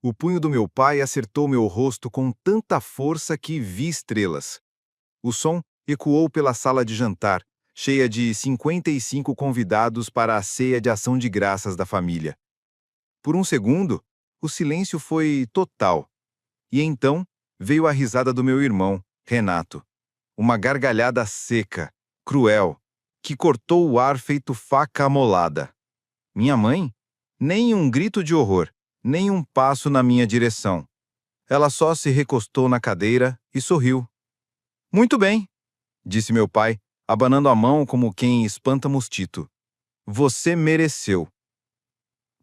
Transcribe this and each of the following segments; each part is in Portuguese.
O punho do meu pai acertou meu rosto com tanta força que vi estrelas. O som ecoou pela sala de jantar, cheia de 55 convidados para a ceia de ação de graças da família. Por um segundo, o silêncio foi total. E então veio a risada do meu irmão, Renato. Uma gargalhada seca, cruel, que cortou o ar feito faca amolada. Minha mãe? Nem um grito de horror, nem um passo na minha direção. Ela só se recostou na cadeira e sorriu. Muito bem, disse meu pai, abanando a mão como quem espanta mosquito. Você mereceu.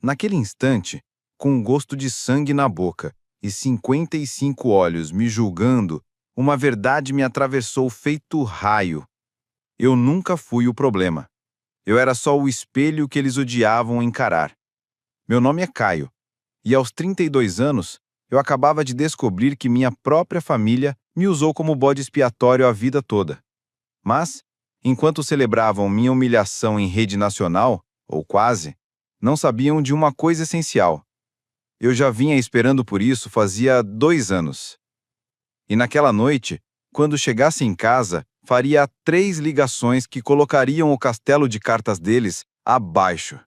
Naquele instante, com um gosto de sangue na boca e 55 olhos me julgando, uma verdade me atravessou feito raio. Eu nunca fui o problema. Eu era só o espelho que eles odiavam encarar. Meu nome é Caio, e aos 32 anos, eu acabava de descobrir que minha própria família me usou como bode expiatório a vida toda. Mas, enquanto celebravam minha humilhação em rede nacional, ou quase, não sabiam de uma coisa essencial. Eu já vinha esperando por isso fazia 2 anos. E naquela noite, quando chegasse em casa, faria 3 ligações que colocariam o castelo de cartas deles abaixo.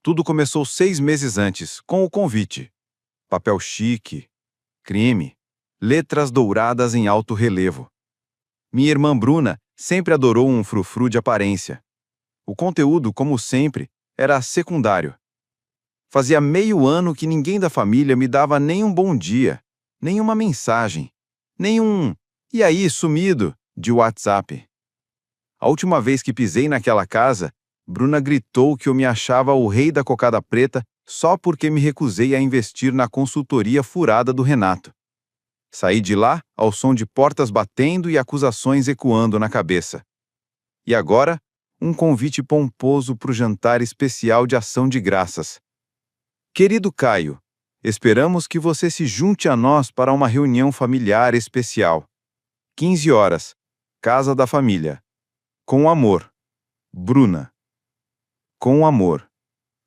Tudo começou 6 meses antes, com o convite. Papel chique, creme, letras douradas em alto relevo. Minha irmã Bruna sempre adorou um frufru de aparência. O conteúdo, como sempre, era secundário. Fazia meio ano que ninguém da família me dava nem um bom dia, nem uma mensagem, nem um "e aí, sumido?" de WhatsApp. A última vez que pisei naquela casa, Bruna gritou que eu me achava o rei da cocada preta só porque me recusei a investir na consultoria furada do Renato. Saí de lá ao som de portas batendo e acusações ecoando na cabeça. E agora, um convite pomposo para o jantar especial de ação de graças. Querido Caio, esperamos que você se junte a nós para uma reunião familiar especial. 15 horas, Casa da Família. Com amor, Bruna. Com amor.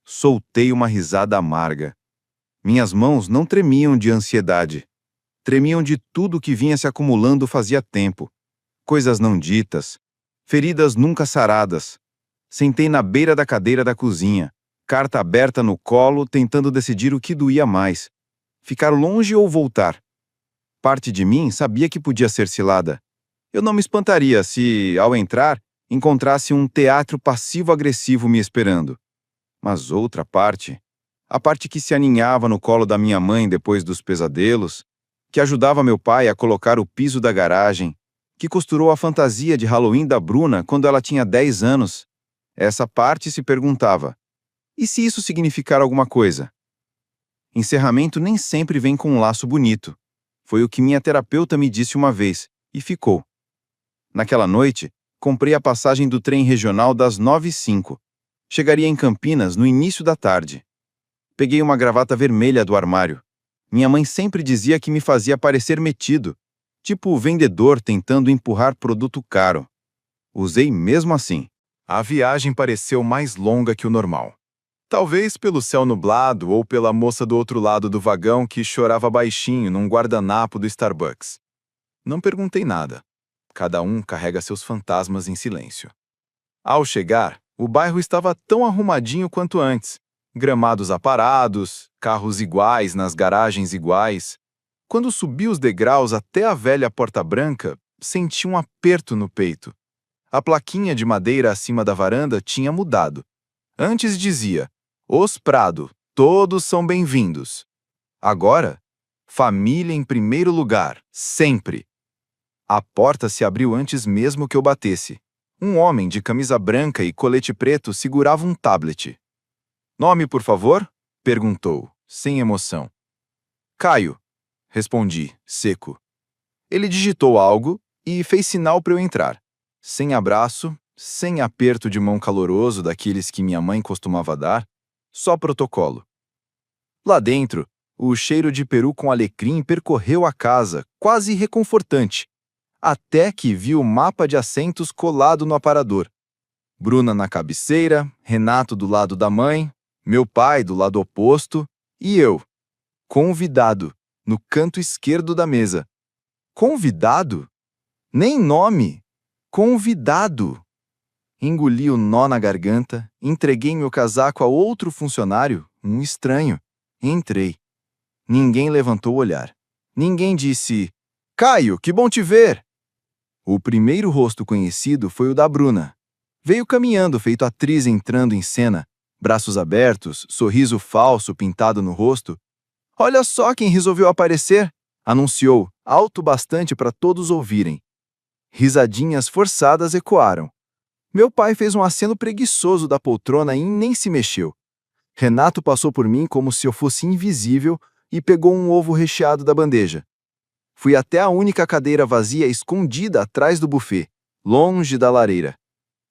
Soltei uma risada amarga. Minhas mãos não tremiam de ansiedade. Tremiam de tudo que vinha se acumulando fazia tempo. Coisas não ditas. Feridas nunca saradas. Sentei na beira da cadeira da cozinha, carta aberta no colo, tentando decidir o que doía mais. Ficar longe ou voltar? Parte de mim sabia que podia ser cilada. Eu não me espantaria se, ao entrar, encontrasse um teatro passivo-agressivo me esperando. Mas outra parte, a parte que se aninhava no colo da minha mãe depois dos pesadelos, que ajudava meu pai a colocar o piso da garagem, que costurou a fantasia de Halloween da Bruna quando ela tinha 10 anos, essa parte se perguntava: e se isso significar alguma coisa? Encerramento nem sempre vem com um laço bonito. Foi o que minha terapeuta me disse uma vez, e ficou. Naquela noite, comprei a passagem do trem regional das 9h05. Chegaria em Campinas no início da tarde. Peguei uma gravata vermelha do armário. Minha mãe sempre dizia que me fazia parecer metido, tipo o vendedor tentando empurrar produto caro. Usei mesmo assim. A viagem pareceu mais longa que o normal. Talvez pelo céu nublado ou pela moça do outro lado do vagão que chorava baixinho num guardanapo do Starbucks. Não perguntei nada. Cada um carrega seus fantasmas em silêncio. Ao chegar, o bairro estava tão arrumadinho quanto antes. Gramados aparados, carros iguais nas garagens iguais. Quando subi os degraus até a velha Porta Branca, senti um aperto no peito. A plaquinha de madeira acima da varanda tinha mudado. Antes dizia: Os Prado, todos são bem-vindos. Agora, família em primeiro lugar, sempre. A porta se abriu antes mesmo que eu batesse. Um homem de camisa branca e colete preto segurava um tablet. Nome, por favor? Perguntou, sem emoção. Caio, respondi, seco. Ele digitou algo e fez sinal para eu entrar. Sem abraço, sem aperto de mão caloroso daqueles que minha mãe costumava dar, só protocolo. Lá dentro, o cheiro de peru com alecrim percorreu a casa, quase reconfortante, até que vi o mapa de assentos colado no aparador. Bruna na cabeceira, Renato do lado da mãe, meu pai do lado oposto e eu. Convidado, no canto esquerdo da mesa. Convidado? Nem nome! Convidado! Engoli o nó na garganta, entreguei meu casaco a outro funcionário, um estranho. Entrei. Ninguém levantou o olhar. Ninguém disse: Caio, que bom te ver! O primeiro rosto conhecido foi o da Bruna. Veio caminhando, feito atriz entrando em cena, braços abertos, sorriso falso pintado no rosto. Olha só quem resolveu aparecer! Anunciou, alto bastante para todos ouvirem. Risadinhas forçadas ecoaram. Meu pai fez um aceno preguiçoso da poltrona e nem se mexeu. Renato passou por mim como se eu fosse invisível e pegou um ovo recheado da bandeja. Fui até a única cadeira vazia escondida atrás do buffet, longe da lareira.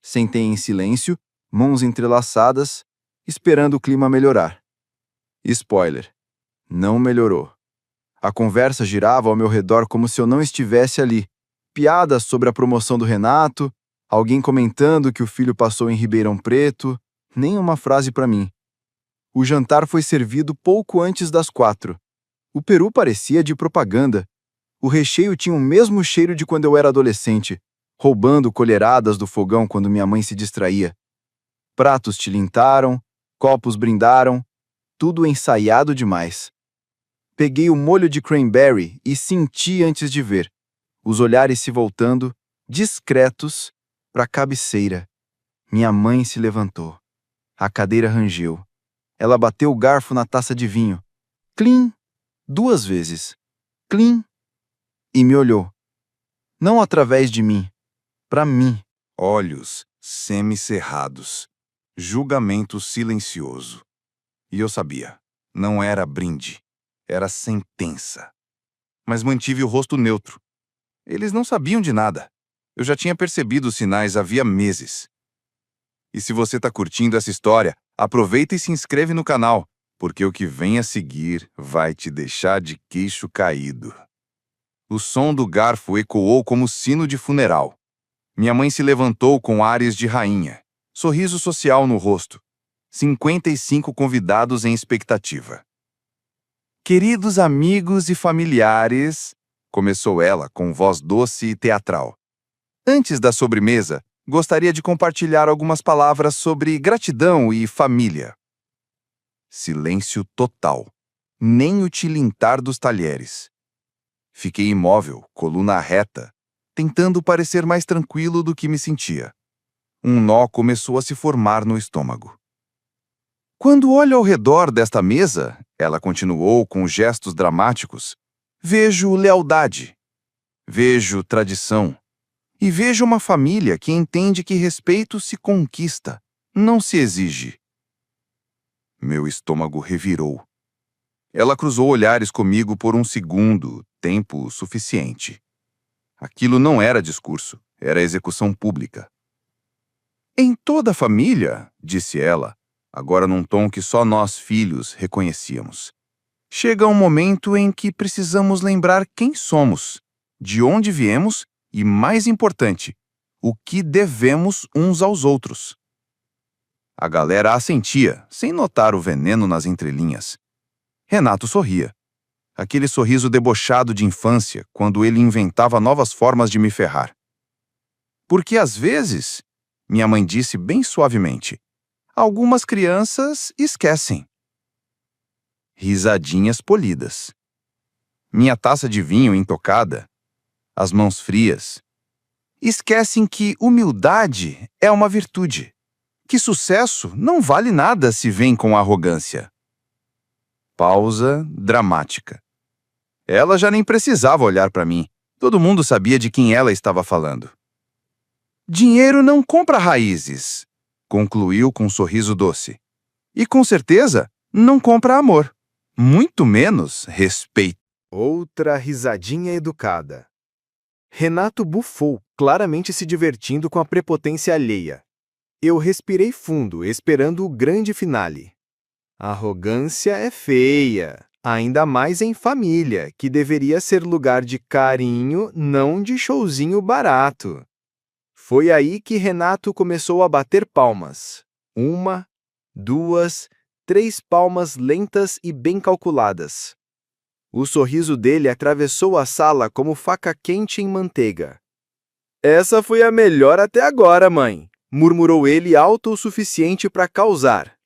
Sentei em silêncio, mãos entrelaçadas, esperando o clima melhorar. Spoiler: não melhorou. A conversa girava ao meu redor como se eu não estivesse ali. Piadas sobre a promoção do Renato, alguém comentando que o filho passou em Ribeirão Preto, nem uma frase para mim. O jantar foi servido pouco antes das 4. O peru parecia de propaganda. O recheio tinha o mesmo cheiro de quando eu era adolescente, roubando colheradas do fogão quando minha mãe se distraía. Pratos tilintaram, copos brindaram, tudo ensaiado demais. Peguei o molho de cranberry e senti antes de ver, os olhares se voltando, discretos, para a cabeceira. Minha mãe se levantou. A cadeira rangeu. Ela bateu o garfo na taça de vinho. Clim! 2 vezes. Clim! E me olhou. Não através de mim. Para mim. Olhos semicerrados. Julgamento silencioso. E eu sabia. Não era brinde. Era sentença. Mas mantive o rosto neutro. Eles não sabiam de nada. Eu já tinha percebido os sinais havia meses. E se você está curtindo essa história, aproveita e se inscreve no canal, porque o que vem a seguir vai te deixar de queixo caído. O som do garfo ecoou como sino de funeral. Minha mãe se levantou com ares de rainha, sorriso social no rosto. 55 convidados em expectativa. Queridos amigos e familiares, começou ela com voz doce e teatral. Antes da sobremesa, gostaria de compartilhar algumas palavras sobre gratidão e família. Silêncio total. Nem o tilintar dos talheres. Fiquei imóvel, coluna reta, tentando parecer mais tranquilo do que me sentia. Um nó começou a se formar no estômago. Quando olho ao redor desta mesa, ela continuou com gestos dramáticos, vejo lealdade, vejo tradição, e vejo uma família que entende que respeito se conquista, não se exige. Meu estômago revirou. Ela cruzou olhares comigo por um segundo, tempo suficiente. Aquilo não era discurso, era execução pública. Em toda a família, disse ela, agora num tom que só nós filhos reconhecíamos. Chega um momento em que precisamos lembrar quem somos, de onde viemos e, mais importante, o que devemos uns aos outros. A galera assentia, sem notar o veneno nas entrelinhas. Renato sorria. Aquele sorriso debochado de infância, quando ele inventava novas formas de me ferrar. Porque às vezes, minha mãe disse bem suavemente, algumas crianças esquecem. Risadinhas polidas. Minha taça de vinho intocada, as mãos frias. Esquecem que humildade é uma virtude, que sucesso não vale nada se vem com arrogância. Pausa dramática. Ela já nem precisava olhar para mim. Todo mundo sabia de quem ela estava falando. Dinheiro não compra raízes, concluiu com um sorriso doce. E com certeza não compra amor, muito menos respeito. Outra risadinha educada. Renato bufou, claramente se divertindo com a prepotência alheia. Eu respirei fundo, esperando o grande finale. Arrogância é feia, ainda mais em família, que deveria ser lugar de carinho, não de showzinho barato. Foi aí que Renato começou a bater palmas. 1, 2, 3 palmas lentas e bem calculadas. O sorriso dele atravessou a sala como faca quente em manteiga. Essa foi a melhor até agora, mãe, murmurou ele alto o suficiente para causar.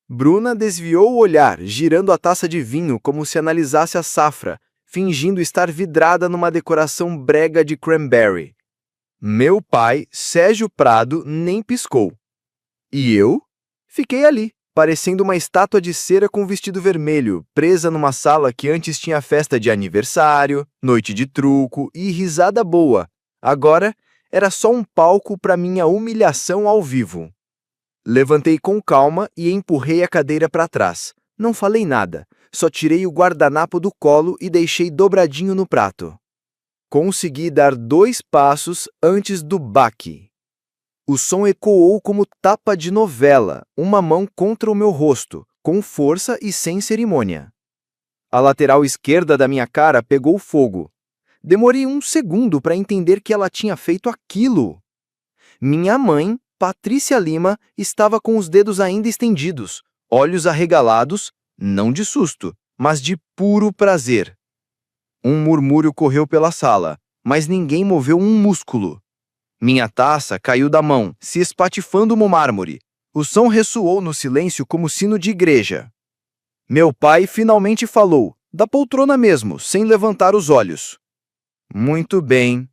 Bruna desviou o olhar, girando a taça de vinho como se analisasse a safra, fingindo estar vidrada numa decoração brega de cranberry. Meu pai, Sérgio Prado, nem piscou. E eu? Fiquei ali, parecendo uma estátua de cera com vestido vermelho, presa numa sala que antes tinha festa de aniversário, noite de truco e risada boa. Agora, era só um palco para minha humilhação ao vivo. Levantei com calma e empurrei a cadeira para trás. Não falei nada, só tirei o guardanapo do colo e deixei dobradinho no prato. Consegui dar 2 passos antes do baque. O som ecoou como tapa de novela, uma mão contra o meu rosto, com força e sem cerimônia. A lateral esquerda da minha cara pegou fogo. Demorei 1 segundo para entender que ela tinha feito aquilo. Minha mãe, Patrícia Lima, estava com os dedos ainda estendidos, olhos arregalados, não de susto, mas de puro prazer. Um murmúrio correu pela sala, mas ninguém moveu um músculo. Minha taça caiu da mão, se espatifando no mármore. O som ressoou no silêncio como sino de igreja. Meu pai finalmente falou, da poltrona mesmo, sem levantar os olhos. Muito bem.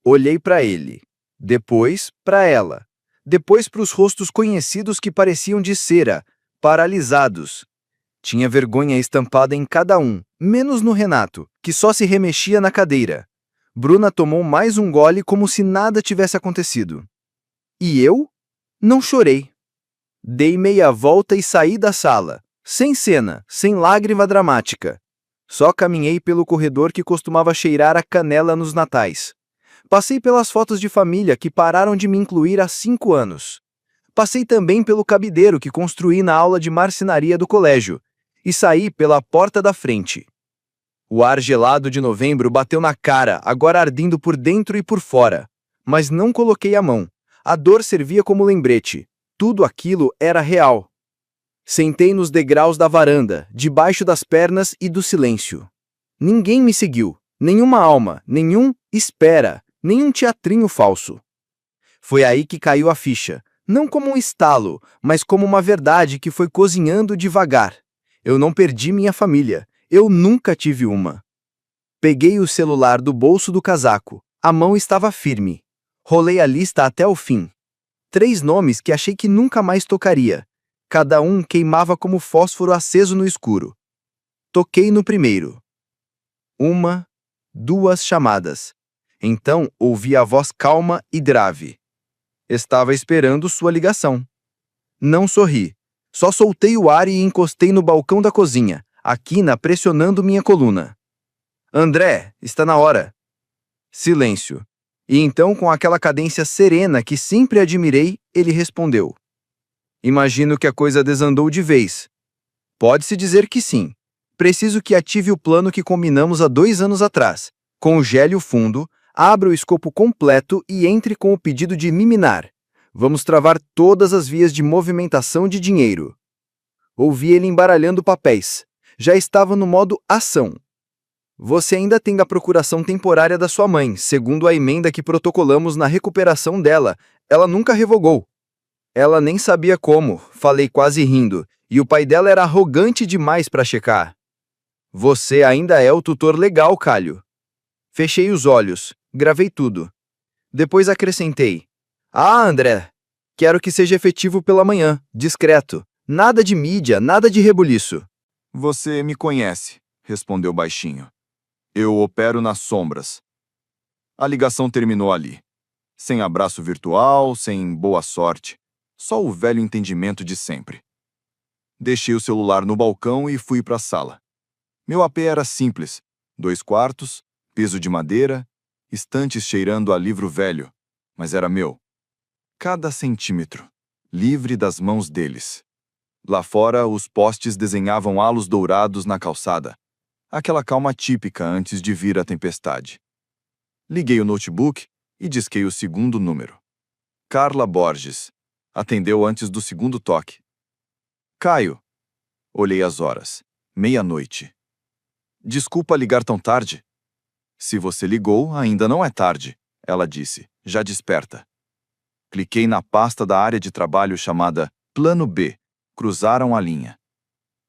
Olhei para ele, depois para ela, depois para os rostos conhecidos que pareciam de cera, paralisados. Tinha vergonha estampada em cada um, menos no Renato, que só se remexia na cadeira. Bruna tomou mais um gole como se nada tivesse acontecido. E eu? Não chorei. Dei meia volta e saí da sala, sem cena, sem lágrima dramática. Só caminhei pelo corredor que costumava cheirar a canela nos natais. Passei pelas fotos de família que pararam de me incluir há 5 anos. Passei também pelo cabideiro que construí na aula de marcenaria do colégio, e saí pela porta da frente. O ar gelado de novembro bateu na cara, agora ardendo por dentro e por fora. Mas não coloquei a mão. A dor servia como lembrete. Tudo aquilo era real. Sentei nos degraus da varanda, debaixo das pernas e do silêncio. Ninguém me seguiu, nenhuma alma, nenhum espera, nenhum teatrinho falso. Foi aí que caiu a ficha, não como um estalo, mas como uma verdade que foi cozinhando devagar. Eu não perdi minha família, eu nunca tive uma. Peguei o celular do bolso do casaco, a mão estava firme. Rolei a lista até o fim. 3 nomes que achei que nunca mais tocaria. Cada um queimava como fósforo aceso no escuro. Toquei no primeiro. 1, 2 chamadas. Então ouvi a voz calma e grave. Estava esperando sua ligação. Não sorri. Só soltei o ar e encostei no balcão da cozinha, a quina pressionando minha coluna. André, está na hora. Silêncio. E então, com aquela cadência serena que sempre admirei, ele respondeu. Imagino que a coisa desandou de vez. Pode-se dizer que sim. Preciso que ative o plano que combinamos há 2 anos atrás. Congele o fundo, abra o escopo completo e entre com o pedido de liminar. Vamos travar todas as vias de movimentação de dinheiro. Ouvi ele embaralhando papéis. Já estava no modo ação. Você ainda tem a procuração temporária da sua mãe, segundo a emenda que protocolamos na recuperação dela. Ela nunca revogou. Ela nem sabia como, falei quase rindo, e o pai dela era arrogante demais para checar. Você ainda é o tutor legal, Calho. Fechei os olhos, gravei tudo. Depois acrescentei. Ah, André, quero que seja efetivo pela manhã, discreto. Nada de mídia, nada de rebuliço. Você me conhece, respondeu baixinho. Eu opero nas sombras. A ligação terminou ali. Sem abraço virtual, sem boa sorte. Só o velho entendimento de sempre. Deixei o celular no balcão e fui para a sala. Meu AP era simples. 2 quartos, piso de madeira, estantes cheirando a livro velho. Mas era meu. Cada centímetro, livre das mãos deles. Lá fora, os postes desenhavam halos dourados na calçada. Aquela calma típica antes de vir a tempestade. Liguei o notebook e disquei o segundo número. Carla Borges. Atendeu antes do segundo toque. Caio. Olhei as horas. 00:30. Desculpa ligar tão tarde. Se você ligou, ainda não é tarde, ela disse, já desperta. Cliquei na pasta da área de trabalho chamada Plano B. Cruzaram a linha.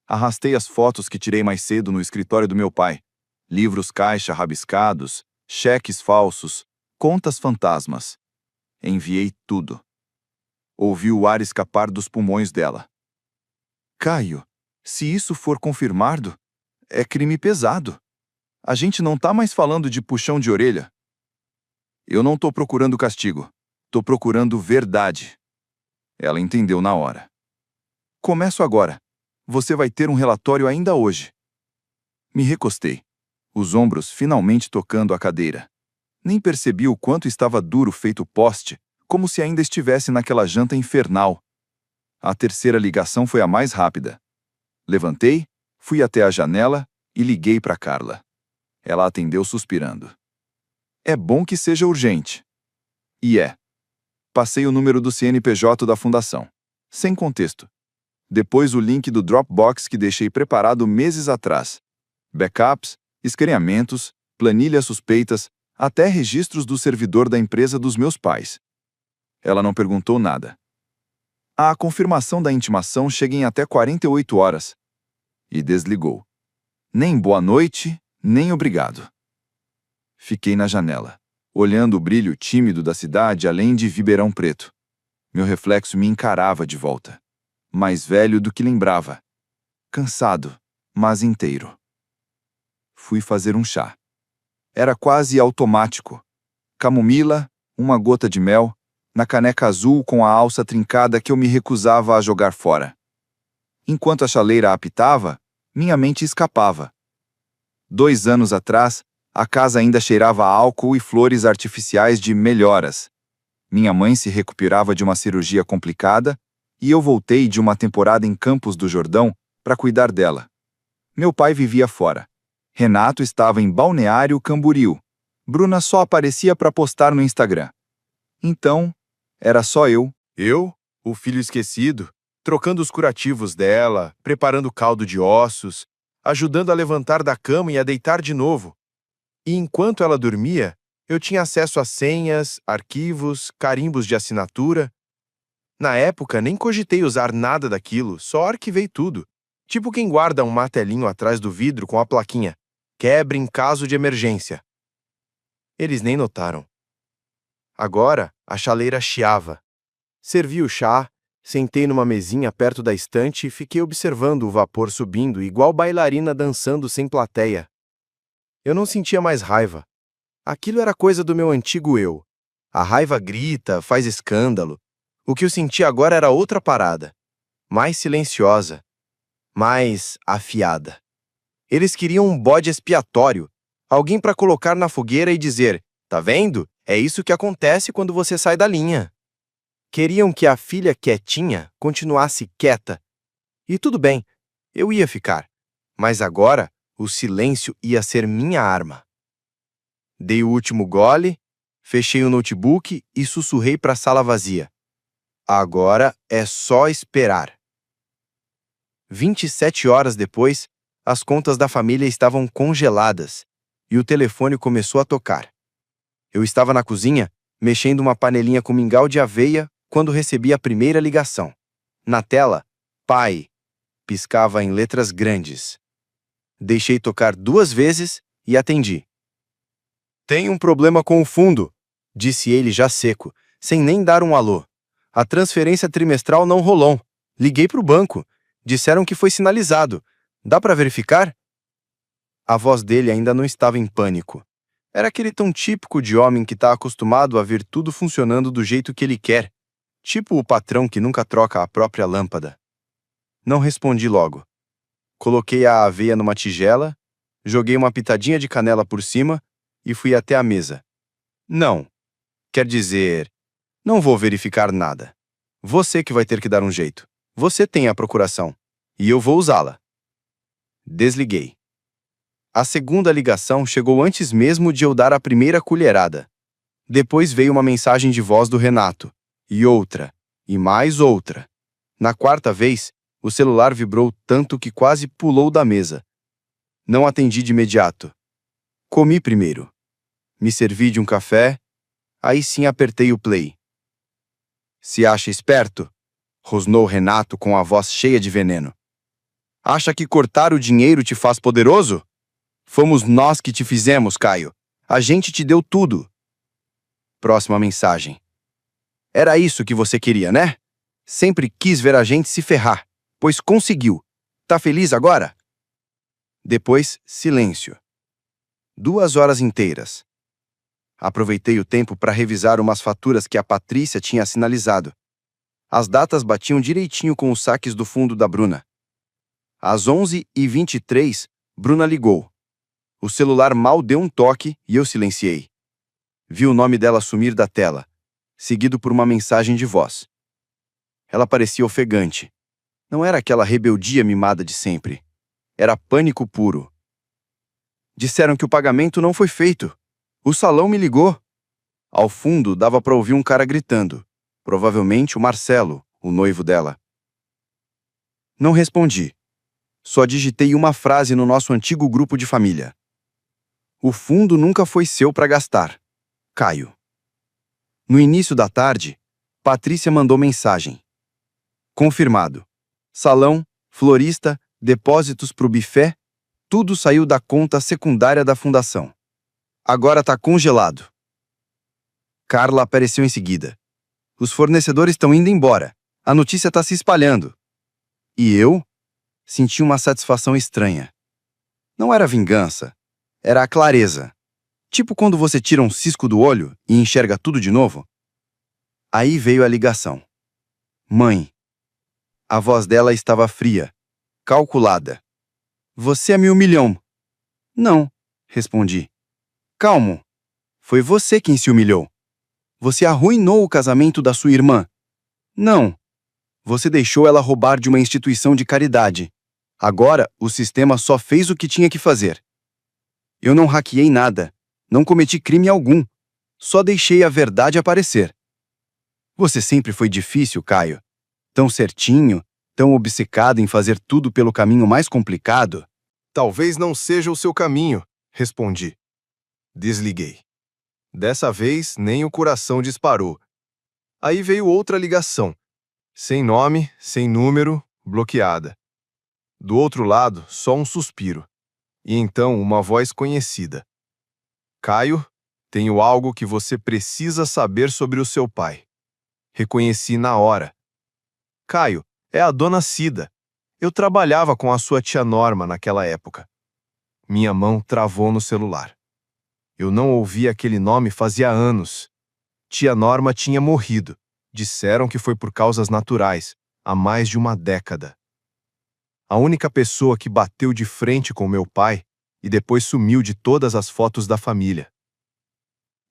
Arrastei as fotos que tirei mais cedo no escritório do meu pai. Livros caixa rabiscados, cheques falsos, contas fantasmas. Enviei tudo. Ouvi o ar escapar dos pulmões dela. Caio, se isso for confirmado, é crime pesado. A gente não tá mais falando de puxão de orelha. Eu não tô procurando castigo. Tô procurando verdade. Ela entendeu na hora. Começo agora. Você vai ter um relatório ainda hoje. Me recostei, os ombros finalmente tocando a cadeira. Nem percebi o quanto estava duro feito poste, como se ainda estivesse naquela janta infernal. A terceira ligação foi a mais rápida. Levantei, fui até a janela e liguei para Carla. Ela atendeu suspirando. É bom que seja urgente. E é. Passei o número do CNPJ da fundação. Sem contexto. Depois o link do Dropbox que deixei preparado meses atrás. Backups, escaneamentos, planilhas suspeitas, até registros do servidor da empresa dos meus pais. Ela não perguntou nada. A confirmação da intimação chega em até 48 horas. E desligou. Nem boa noite, nem obrigado. Fiquei na janela, olhando o brilho tímido da cidade além de Ribeirão Preto. Meu reflexo me encarava de volta. Mais velho do que lembrava. Cansado, mas inteiro. Fui fazer um chá. Era quase automático. Camomila, uma gota de mel, na caneca azul com a alça trincada que eu me recusava a jogar fora. Enquanto a chaleira apitava, minha mente escapava. 2 anos atrás, a casa ainda cheirava a álcool e flores artificiais de melhoras. Minha mãe se recuperava de uma cirurgia complicada e eu voltei de uma temporada em Campos do Jordão para cuidar dela. Meu pai vivia fora. Renato estava em Balneário Camboriú. Bruna só aparecia para postar no Instagram. Então, era só eu, o filho esquecido, trocando os curativos dela, preparando caldo de ossos, ajudando a levantar da cama e a deitar de novo. E enquanto ela dormia, eu tinha acesso a senhas, arquivos, carimbos de assinatura. Na época, nem cogitei usar nada daquilo, só arquivei tudo. Tipo quem guarda um martelinho atrás do vidro com a plaquinha "Quebre em caso de emergência". Eles nem notaram. Agora, a chaleira chiava. Servi o chá, sentei numa mesinha perto da estante e fiquei observando o vapor subindo igual bailarina dançando sem plateia. Eu não sentia mais raiva. Aquilo era coisa do meu antigo eu. A raiva grita, faz escândalo. O que eu sentia agora era outra parada. Mais silenciosa. Mais afiada. Eles queriam um bode expiatório. Alguém para colocar na fogueira e dizer: "Tá vendo? É isso que acontece quando você sai da linha." Queriam que a filha quietinha continuasse quieta. E tudo bem, eu ia ficar. Mas agora, o silêncio ia ser minha arma. Dei o último gole, fechei o notebook e sussurrei para a sala vazia. Agora é só esperar. 27 horas depois, as contas da família estavam congeladas e o telefone começou a tocar. Eu estava na cozinha, mexendo uma panelinha com mingau de aveia, quando recebi a primeira ligação. Na tela, "Pai", piscava em letras grandes. Deixei tocar 2 vezes e atendi. "Tem um problema com o fundo", disse ele já seco, sem nem dar um alô. "A transferência trimestral não rolou. Liguei para o banco. Disseram que foi sinalizado. Dá para verificar?" A voz dele ainda não estava em pânico. Era aquele tom típico de homem que está acostumado a ver tudo funcionando do jeito que ele quer. Tipo o patrão que nunca troca a própria lâmpada. Não respondi logo. Coloquei a aveia numa tigela, joguei uma pitadinha de canela por cima e fui até a mesa. "Não. Quer dizer, não vou verificar nada. Você que vai ter que dar um jeito. Você tem a procuração. E eu vou usá-la." Desliguei. A segunda ligação chegou antes mesmo de eu dar a primeira colherada. Depois veio uma mensagem de voz do Renato. E outra. E mais outra. Na quarta vez, o celular vibrou tanto que quase pulou da mesa. Não atendi de imediato. Comi primeiro. Me servi de um café, aí sim apertei o play. Se acha esperto? Rosnou Renato com a voz cheia de veneno. Acha que cortar o dinheiro te faz poderoso? Fomos nós que te fizemos, Caio. A gente te deu tudo. Próxima mensagem. Era isso que você queria, né? Sempre quis ver a gente se ferrar, pois conseguiu. Tá feliz agora? Depois, silêncio. 2 horas inteiras. Aproveitei o tempo para revisar umas faturas que a Patrícia tinha sinalizado. As datas batiam direitinho com os saques do fundo da Bruna. Às 11h23, Bruna ligou. O celular mal deu um toque e eu silenciei. Vi o nome dela sumir da tela, seguido por uma mensagem de voz. Ela parecia ofegante. Não era aquela rebeldia mimada de sempre. Era pânico puro. Disseram que o pagamento não foi feito. O salão me ligou. Ao fundo dava para ouvir um cara gritando. Provavelmente o Marcelo, o noivo dela. Não respondi. Só digitei uma frase no nosso antigo grupo de família. O fundo nunca foi seu para gastar. Caio. No início da tarde, Patrícia mandou mensagem. Confirmado. Salão, florista, depósitos pro buffet, tudo saiu da conta secundária da fundação. Agora tá congelado. Carla apareceu em seguida. Os fornecedores estão indo embora. A notícia tá se espalhando. E eu? Senti uma satisfação estranha. Não era vingança. Era a clareza. Tipo quando você tira um cisco do olho e enxerga tudo de novo. Aí veio a ligação. Mãe. A voz dela estava fria, calculada. Você é $1.000.000. Não, respondi. Calmo. Foi você quem se humilhou. Você arruinou o casamento da sua irmã. Não. Você deixou ela roubar de uma instituição de caridade. Agora, o sistema só fez o que tinha que fazer. Eu não hackeei nada. Não cometi crime algum. Só deixei a verdade aparecer. Você sempre foi difícil, Caio. Tão certinho, tão obcecado em fazer tudo pelo caminho mais complicado. Talvez não seja o seu caminho, respondi. Desliguei. Dessa vez, nem o coração disparou. Aí veio outra ligação. Sem nome, sem número, bloqueada. Do outro lado, só um suspiro. E então, uma voz conhecida. Caio, tenho algo que você precisa saber sobre o seu pai. Reconheci na hora. Caio, é a dona Cida. Eu trabalhava com a sua tia Norma naquela época. Minha mão travou no celular. Eu não ouvia aquele nome fazia anos. Tia Norma tinha morrido. Disseram que foi por causas naturais, há mais de uma década. A única pessoa que bateu de frente com meu pai e depois sumiu de todas as fotos da família.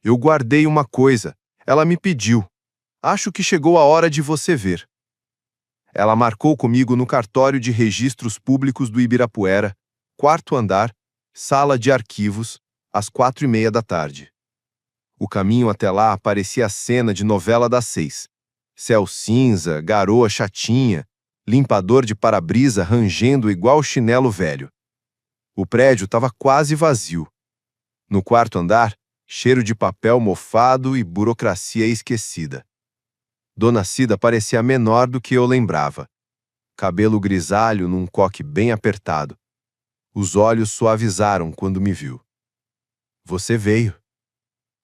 Eu guardei uma coisa. Ela me pediu. Acho que chegou a hora de você ver. Ela marcou comigo no cartório de registros públicos do Ibirapuera, 4º andar, sala de arquivos, às 4h30 da tarde. O caminho até lá parecia a cena de novela das 6. Céu cinza, garoa chatinha, limpador de para-brisa rangendo igual chinelo velho. O prédio estava quase vazio. No 4º andar, cheiro de papel mofado e burocracia esquecida. Dona Cida parecia menor do que eu lembrava. Cabelo grisalho num coque bem apertado. Os olhos suavizaram quando me viu. Você veio.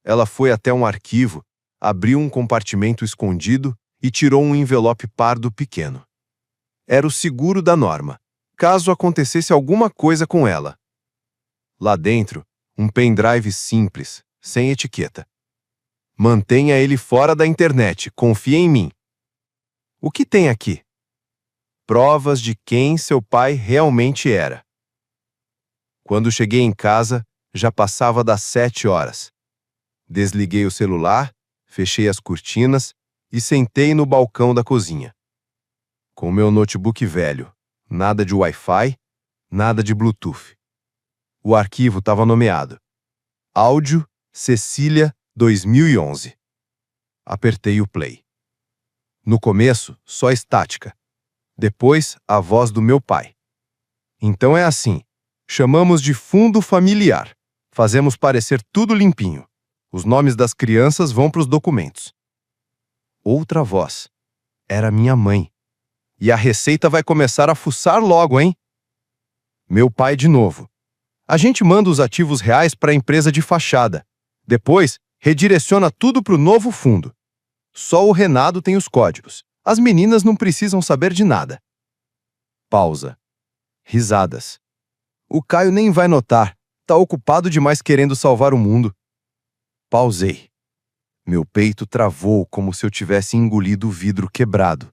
Ela foi até um arquivo, abriu um compartimento escondido e tirou um envelope pardo pequeno. Era o seguro da Norma, caso acontecesse alguma coisa com ela. Lá dentro, um pendrive simples, sem etiqueta. Mantenha ele fora da internet, confie em mim. O que tem aqui? Provas de quem seu pai realmente era. Quando cheguei em casa, já passava das 7 horas. Desliguei o celular, fechei as cortinas e sentei no balcão da cozinha. Com meu notebook velho, nada de Wi-Fi, nada de Bluetooth. O arquivo estava nomeado. Áudio Cecília 2011. Apertei o play. No começo, só estática. Depois, a voz do meu pai. Então é assim. Chamamos de fundo familiar. Fazemos parecer tudo limpinho. Os nomes das crianças vão para os documentos. Outra voz. Era minha mãe. E a Receita vai começar a fuçar logo, hein? Meu pai de novo. A gente manda os ativos reais para a empresa de fachada. Depois, redireciona tudo para o novo fundo. Só o Renato tem os códigos. As meninas não precisam saber de nada. Pausa. Risadas. O Caio nem vai notar. Tá ocupado demais querendo salvar o mundo. Pausei. Meu peito travou como se eu tivesse engolido o vidro quebrado.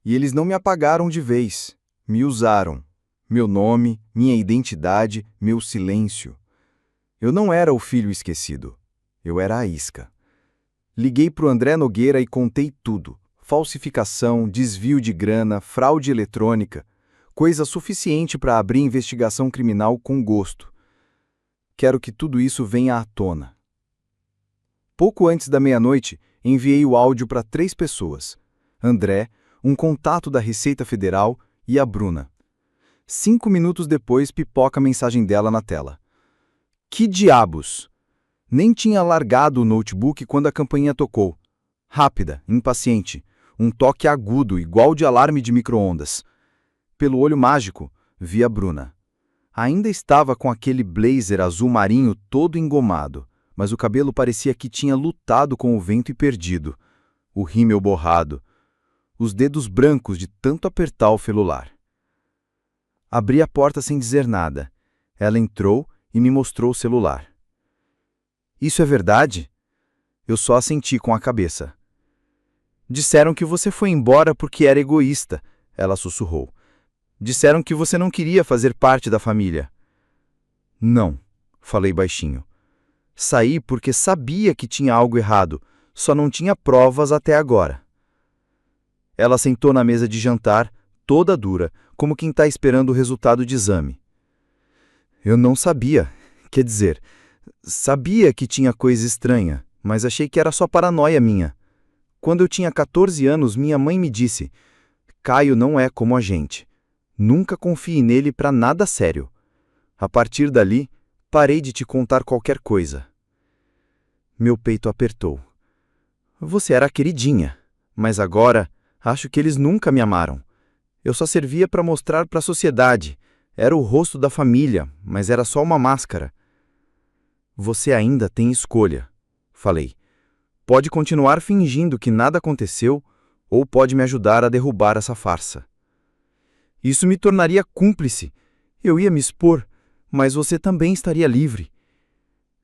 E eles não me apagaram de vez. Me usaram. Meu nome, minha identidade, meu silêncio. Eu não era o filho esquecido. Eu era a isca. Liguei pro André Nogueira e contei tudo. Falsificação, desvio de grana, fraude eletrônica. Coisa suficiente para abrir investigação criminal com gosto. Quero que tudo isso venha à tona. Pouco antes da meia-noite, enviei o áudio para 3 pessoas. André, um contato da Receita Federal e a Bruna. 5 minutos depois, pipoca a mensagem dela na tela. Que diabos! Nem tinha largado o notebook quando a campainha tocou. Rápida, impaciente. Um toque agudo, igual de alarme de micro-ondas. Pelo olho mágico, vi a Bruna. Ainda estava com aquele blazer azul marinho todo engomado, mas o cabelo parecia que tinha lutado com o vento e perdido. O rímel borrado. Os dedos brancos de tanto apertar o celular. Abri a porta sem dizer nada. Ela entrou e me mostrou o celular. Isso é verdade? Eu só assenti com a cabeça. Disseram que você foi embora porque era egoísta, ela sussurrou. Disseram que você não queria fazer parte da família. Não, falei baixinho. Saí porque sabia que tinha algo errado, só não tinha provas até agora. Ela sentou na mesa de jantar, toda dura, como quem está esperando o resultado de exame. Eu não sabia, quer dizer, sabia que tinha coisa estranha, mas achei que era só paranoia minha. Quando eu tinha 14 anos, minha mãe me disse: Caio não é como a gente. Nunca confie nele para nada sério. A partir dali, parei de te contar qualquer coisa. Meu peito apertou. Você era a queridinha, mas agora acho que eles nunca me amaram. Eu só servia para mostrar para a sociedade. Era o rosto da família, mas era só uma máscara. Você ainda tem escolha, falei. Pode continuar fingindo que nada aconteceu ou pode me ajudar a derrubar essa farsa. Isso me tornaria cúmplice. Eu ia me expor, mas você também estaria livre.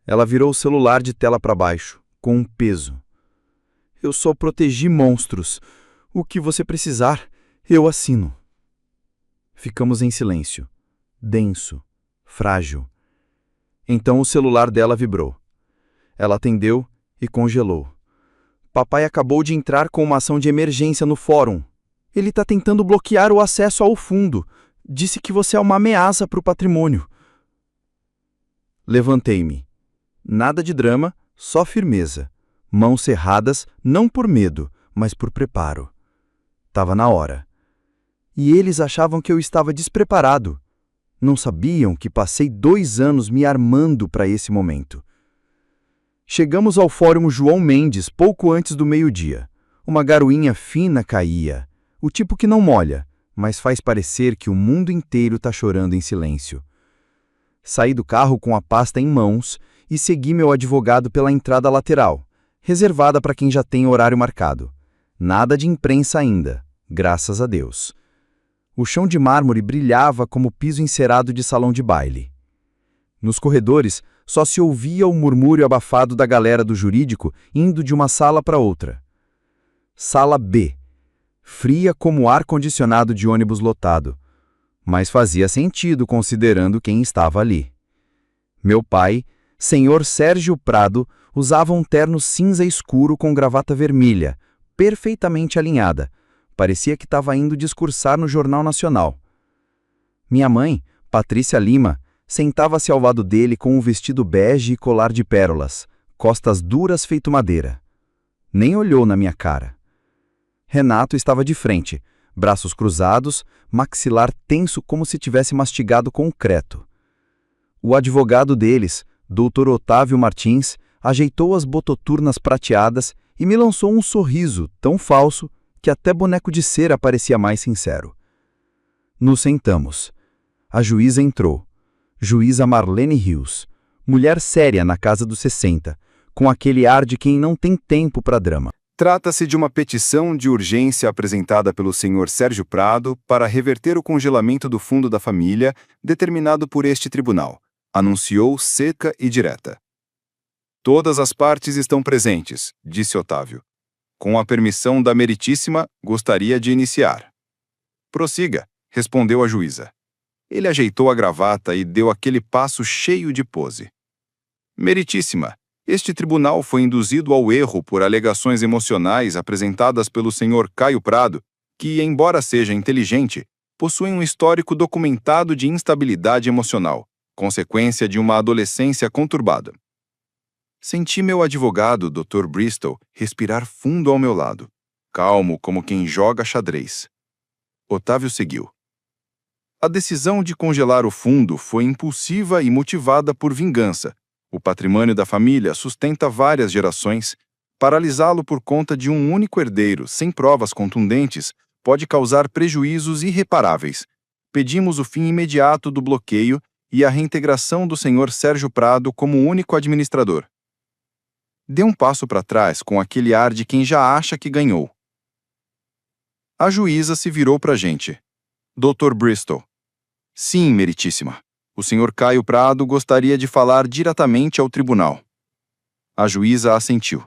Ela virou o celular de tela para baixo, com um peso. Eu só protegi monstros. O que você precisar, eu assino. Ficamos em silêncio, denso, frágil. Então o celular dela vibrou. Ela atendeu e congelou. Papai acabou de entrar com uma ação de emergência no fórum. Ele está tentando bloquear o acesso ao fundo. Disse que você é uma ameaça para o patrimônio. Levantei-me. Nada de drama, só firmeza. Mãos cerradas, não por medo, mas por preparo. Tava na hora. E eles achavam que eu estava despreparado. Não sabiam que passei 2 anos me armando para esse momento. Chegamos ao Fórum João Mendes pouco antes do meio-dia. Uma garoinha fina caía, o tipo que não molha, mas faz parecer que o mundo inteiro está chorando em silêncio. Saí do carro com a pasta em mãos e segui meu advogado pela entrada lateral, reservada para quem já tem horário marcado. Nada de imprensa ainda, graças a Deus. O chão de mármore brilhava como piso encerado de salão de baile. Nos corredores, só se ouvia o murmúrio abafado da galera do jurídico indo de uma sala para outra. Sala B. Fria como ar-condicionado de ônibus lotado. Mas fazia sentido considerando quem estava ali. Meu pai, senhor Sérgio Prado, usava um terno cinza escuro com gravata vermelha, perfeitamente alinhada. Parecia que estava indo discursar no Jornal Nacional. Minha mãe, Patrícia Lima, sentava-se ao lado dele com um vestido bege e colar de pérolas, costas duras feito madeira. Nem olhou na minha cara. Renato estava de frente, braços cruzados, maxilar tenso como se tivesse mastigado concreto. O advogado deles, Dr. Otávio Martins, ajeitou as bototurnas prateadas e me lançou um sorriso tão falso que até boneco de cera parecia mais sincero. Nos sentamos. A juíza entrou. Juíza Marlene Rios, mulher séria na casa dos 60, com aquele ar de quem não tem tempo para drama. Trata-se de uma petição de urgência apresentada pelo Sr. Sérgio Prado para reverter o congelamento do fundo da família determinado por este tribunal, anunciou seca e direta. Todas as partes estão presentes, disse Otávio. Com a permissão da meritíssima, gostaria de iniciar. Prossiga, respondeu a juíza. Ele ajeitou a gravata e deu aquele passo cheio de pose. Meritíssima, este tribunal foi induzido ao erro por alegações emocionais apresentadas pelo Sr. Caio Prado, que, embora seja inteligente, possui um histórico documentado de instabilidade emocional, consequência de uma adolescência conturbada. Senti meu advogado, Dr. Bristol, respirar fundo ao meu lado, calmo como quem joga xadrez. Otávio seguiu. A decisão de congelar o fundo foi impulsiva e motivada por vingança. O patrimônio da família sustenta várias gerações. Paralisá-lo por conta de um único herdeiro, sem provas contundentes, pode causar prejuízos irreparáveis. Pedimos o fim imediato do bloqueio e a reintegração do Sr. Sérgio Prado como único administrador. Dê um passo para trás com aquele ar de quem já acha que ganhou. A juíza se virou para a gente. Dr. Bristol. Sim, meritíssima. O Sr. Caio Prado gostaria de falar diretamente ao tribunal. A juíza assentiu.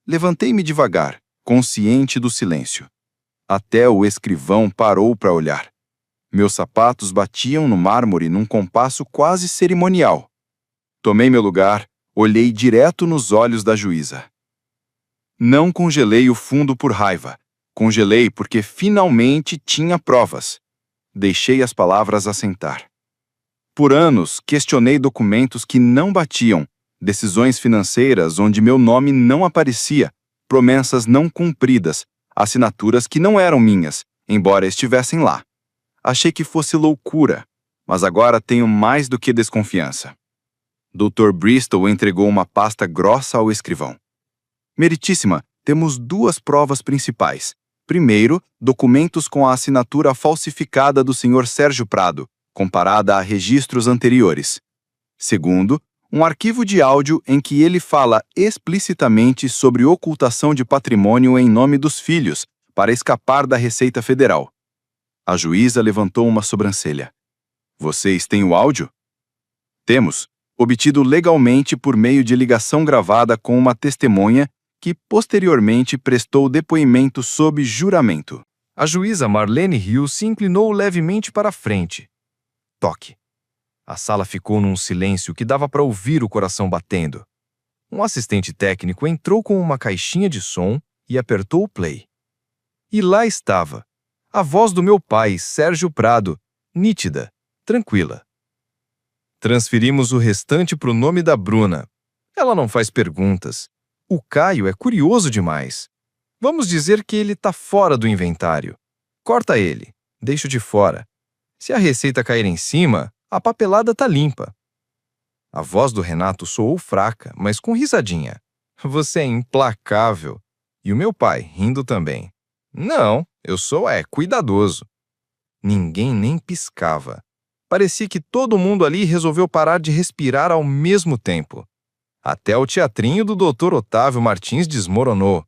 Levantei-me devagar, consciente do silêncio. Até o escrivão parou para olhar. Meus sapatos batiam no mármore num compasso quase cerimonial. Tomei meu lugar, olhei direto nos olhos da juíza. Não congelei o fundo por raiva. Congelei porque finalmente tinha provas. Deixei as palavras assentar. Por anos, questionei documentos que não batiam, decisões financeiras onde meu nome não aparecia, promessas não cumpridas, assinaturas que não eram minhas, embora estivessem lá. Achei que fosse loucura, mas agora tenho mais do que desconfiança. Dr. Bristol entregou uma pasta grossa ao escrivão. Meritíssima, temos duas provas principais. Primeiro, documentos com a assinatura falsificada do Sr. Sérgio Prado, comparada a registros anteriores. Segundo, um arquivo de áudio em que ele fala explicitamente sobre ocultação de patrimônio em nome dos filhos, para escapar da Receita Federal. A juíza levantou uma sobrancelha. Vocês têm o áudio? Temos, obtido legalmente por meio de ligação gravada com uma testemunha que posteriormente prestou depoimento sob juramento. A juíza Marlene Rios se inclinou levemente para a frente. Toque. A sala ficou num silêncio que dava para ouvir o coração batendo. Um assistente técnico entrou com uma caixinha de som e apertou o play. E lá estava, a voz do meu pai, Sérgio Prado, nítida, tranquila. Transferimos o restante para o nome da Bruna. Ela não faz perguntas. O Caio é curioso demais. Vamos dizer que ele está fora do inventário. Corta ele, deixa de fora. Se a receita cair em cima, a papelada tá limpa. A voz do Renato soou fraca, mas com risadinha. Você é implacável. E o meu pai, rindo também. Não, eu sou cuidadoso. Ninguém nem piscava. Parecia que todo mundo ali resolveu parar de respirar ao mesmo tempo. Até o teatrinho do Dr. Otávio Martins desmoronou.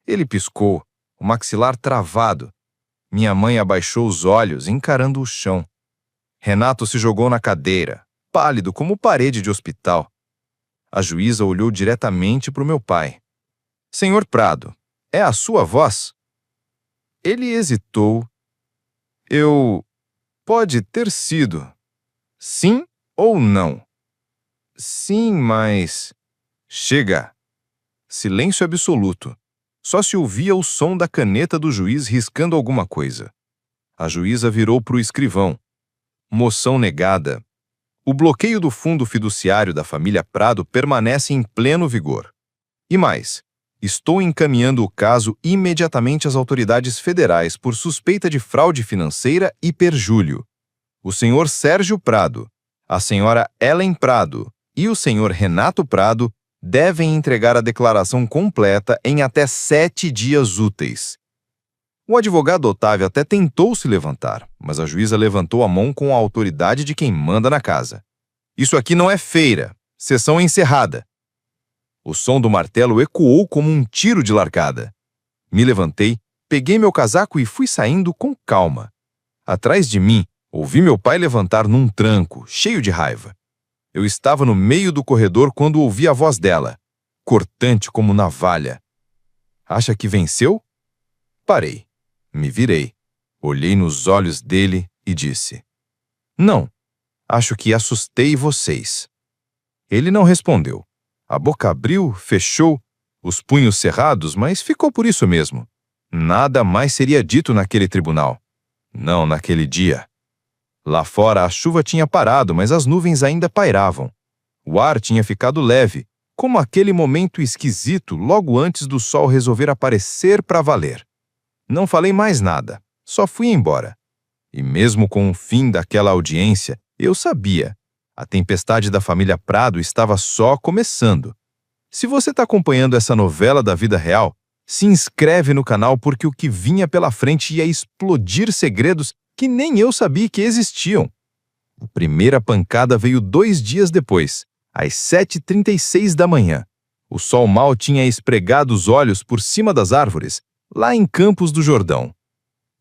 Ele piscou, o maxilar travado. Minha mãe abaixou os olhos, encarando o chão. Renato se jogou na cadeira, pálido como parede de hospital. A juíza olhou diretamente para o meu pai. Senhor Prado, é a sua voz? Ele hesitou. Pode ter sido. Sim ou não? Sim, mas... Chega! Silêncio absoluto. Só se ouvia o som da caneta do juiz riscando alguma coisa. A juíza virou para o escrivão. Moção negada. O bloqueio do fundo fiduciário da família Prado permanece em pleno vigor. E mais, estou encaminhando o caso imediatamente às autoridades federais por suspeita de fraude financeira e perjúrio. O senhor Sérgio Prado, A senhora Ellen Prado e o senhor Renato Prado devem entregar a declaração completa em até 7 dias úteis. O advogado Otávio até tentou se levantar, mas a juíza levantou a mão com a autoridade de quem manda na casa. Isso aqui não é feira. Sessão encerrada. O som do martelo ecoou como um tiro de largada. Me levantei, peguei meu casaco e fui saindo com calma. Atrás de mim, ouvi meu pai levantar num tranco, cheio de raiva. Eu estava no meio do corredor quando ouvi a voz dela, cortante como navalha. Acha que venceu? Parei. Me virei. Olhei nos olhos dele e disse: Não, acho que assustei vocês. Ele não respondeu. A boca abriu, fechou, os punhos cerrados, mas ficou por isso mesmo. Nada mais seria dito naquele tribunal. Não naquele dia. Lá fora a chuva tinha parado, mas as nuvens ainda pairavam. O ar tinha ficado leve, como aquele momento esquisito logo antes do sol resolver aparecer para valer. Não falei mais nada, só fui embora. E mesmo com o fim daquela audiência, eu sabia. A tempestade da família Prado estava só começando. Se você está acompanhando essa novela da vida real, se inscreve no canal porque o que vinha pela frente ia explodir segredos que nem eu sabia que existiam. A primeira pancada veio 2 dias depois, às 7h36 da manhã. O sol mal tinha esfregado os olhos por cima das árvores, lá em Campos do Jordão.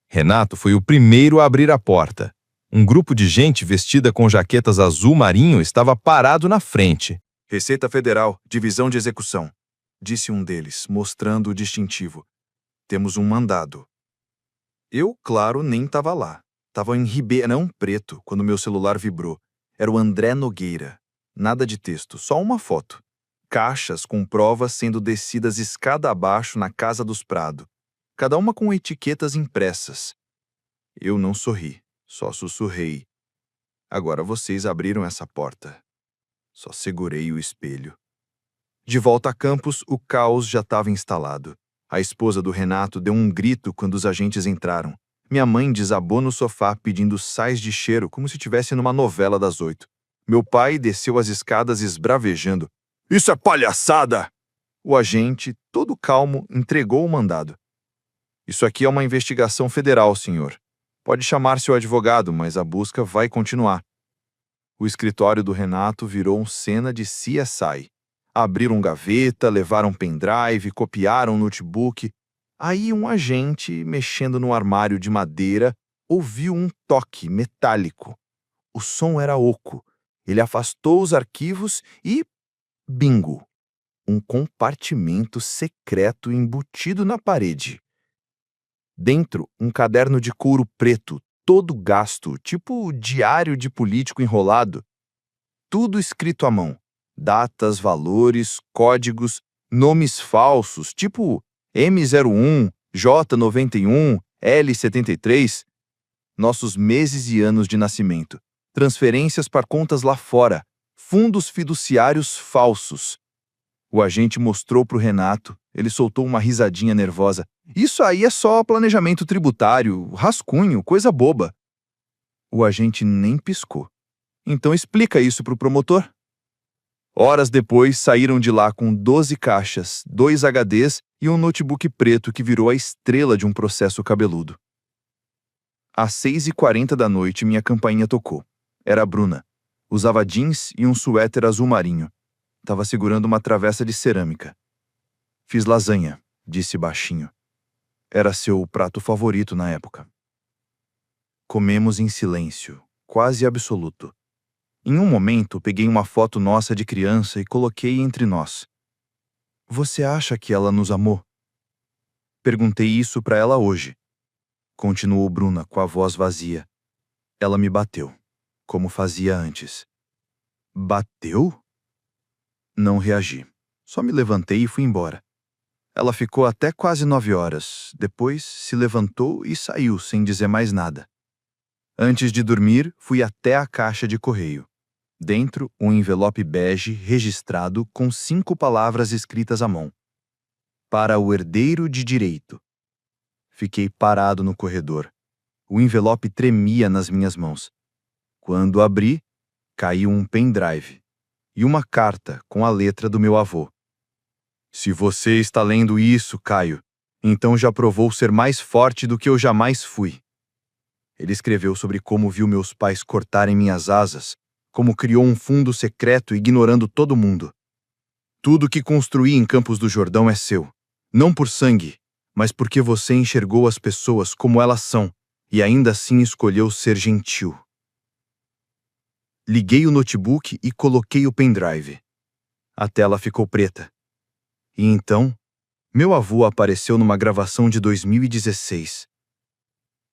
Renato foi o primeiro a abrir a porta. Um grupo de gente vestida com jaquetas azul marinho estava parado na frente. Receita Federal, Divisão de Execução, disse um deles, mostrando o distintivo. Temos um mandado. Eu, claro, nem estava lá. Estava em Ribeirão Preto, quando meu celular vibrou. Era o André Nogueira. Nada de texto, só uma foto. Caixas com provas sendo descidas escada abaixo na casa dos Prado, cada uma com etiquetas impressas. Eu não sorri, só sussurrei. Agora vocês abriram essa porta. Só segurei o espelho. De volta a Campos, o caos já estava instalado. A esposa do Renato deu um grito quando os agentes entraram. Minha mãe desabou no sofá pedindo sais de cheiro como se estivesse numa novela das 8. Meu pai desceu as escadas esbravejando. Isso é palhaçada! O agente, todo calmo, entregou o mandado. Isso aqui é uma investigação federal, senhor. Pode chamar seu advogado, mas a busca vai continuar. O escritório do Renato virou cena de CSI. Abriram gaveta, levaram pendrive, copiaram notebook. Aí um agente, mexendo no armário de madeira, ouviu um toque metálico. O som era oco. Ele afastou os arquivos e... bingo! Um compartimento secreto embutido na parede. Dentro, um caderno de couro preto, todo gasto, tipo diário de político enrolado. Tudo escrito à mão. Datas, valores, códigos, nomes falsos, tipo M01, J91, L73. Nossos meses e anos de nascimento. Transferências para contas lá fora. Fundos fiduciários falsos. O agente mostrou para o Renato. Ele soltou uma risadinha nervosa. Isso aí é só planejamento tributário, rascunho, coisa boba. O agente nem piscou. Então explica isso para o promotor. Horas depois, saíram de lá com 12 caixas, 2 HDs e um notebook preto que virou a estrela de um processo cabeludo. Às 6h40 da noite, minha campainha tocou. Era a Bruna. Usava jeans e um suéter azul marinho. Estava segurando uma travessa de cerâmica. Fiz lasanha, disse baixinho. Era seu prato favorito na época. Comemos em silêncio, quase absoluto. Em um momento, peguei uma foto nossa de criança e coloquei entre nós. Você acha que ela nos amou? Perguntei isso para ela hoje. Continuou Bruna com a voz vazia. Ela me bateu, como fazia antes. Bateu? Não reagi. Só me levantei e fui embora. Ela ficou até quase 9 horas. Depois se levantou e saiu sem dizer mais nada. Antes de dormir, fui até a caixa de correio. Dentro, um envelope bege registrado com 5 palavras escritas à mão. Para o herdeiro de direito. Fiquei parado no corredor. O envelope tremia nas minhas mãos. Quando abri, caiu um pendrive e uma carta com a letra do meu avô. Se você está lendo isso, Caio, então já provou ser mais forte do que eu jamais fui. Ele escreveu sobre como viu meus pais cortarem minhas asas, como criou um fundo secreto ignorando todo mundo. Tudo que construí em Campos do Jordão é seu, não por sangue, mas porque você enxergou as pessoas como elas são e ainda assim escolheu ser gentil. Liguei o notebook e coloquei o pendrive. A tela ficou preta. E então, meu avô apareceu numa gravação de 2016.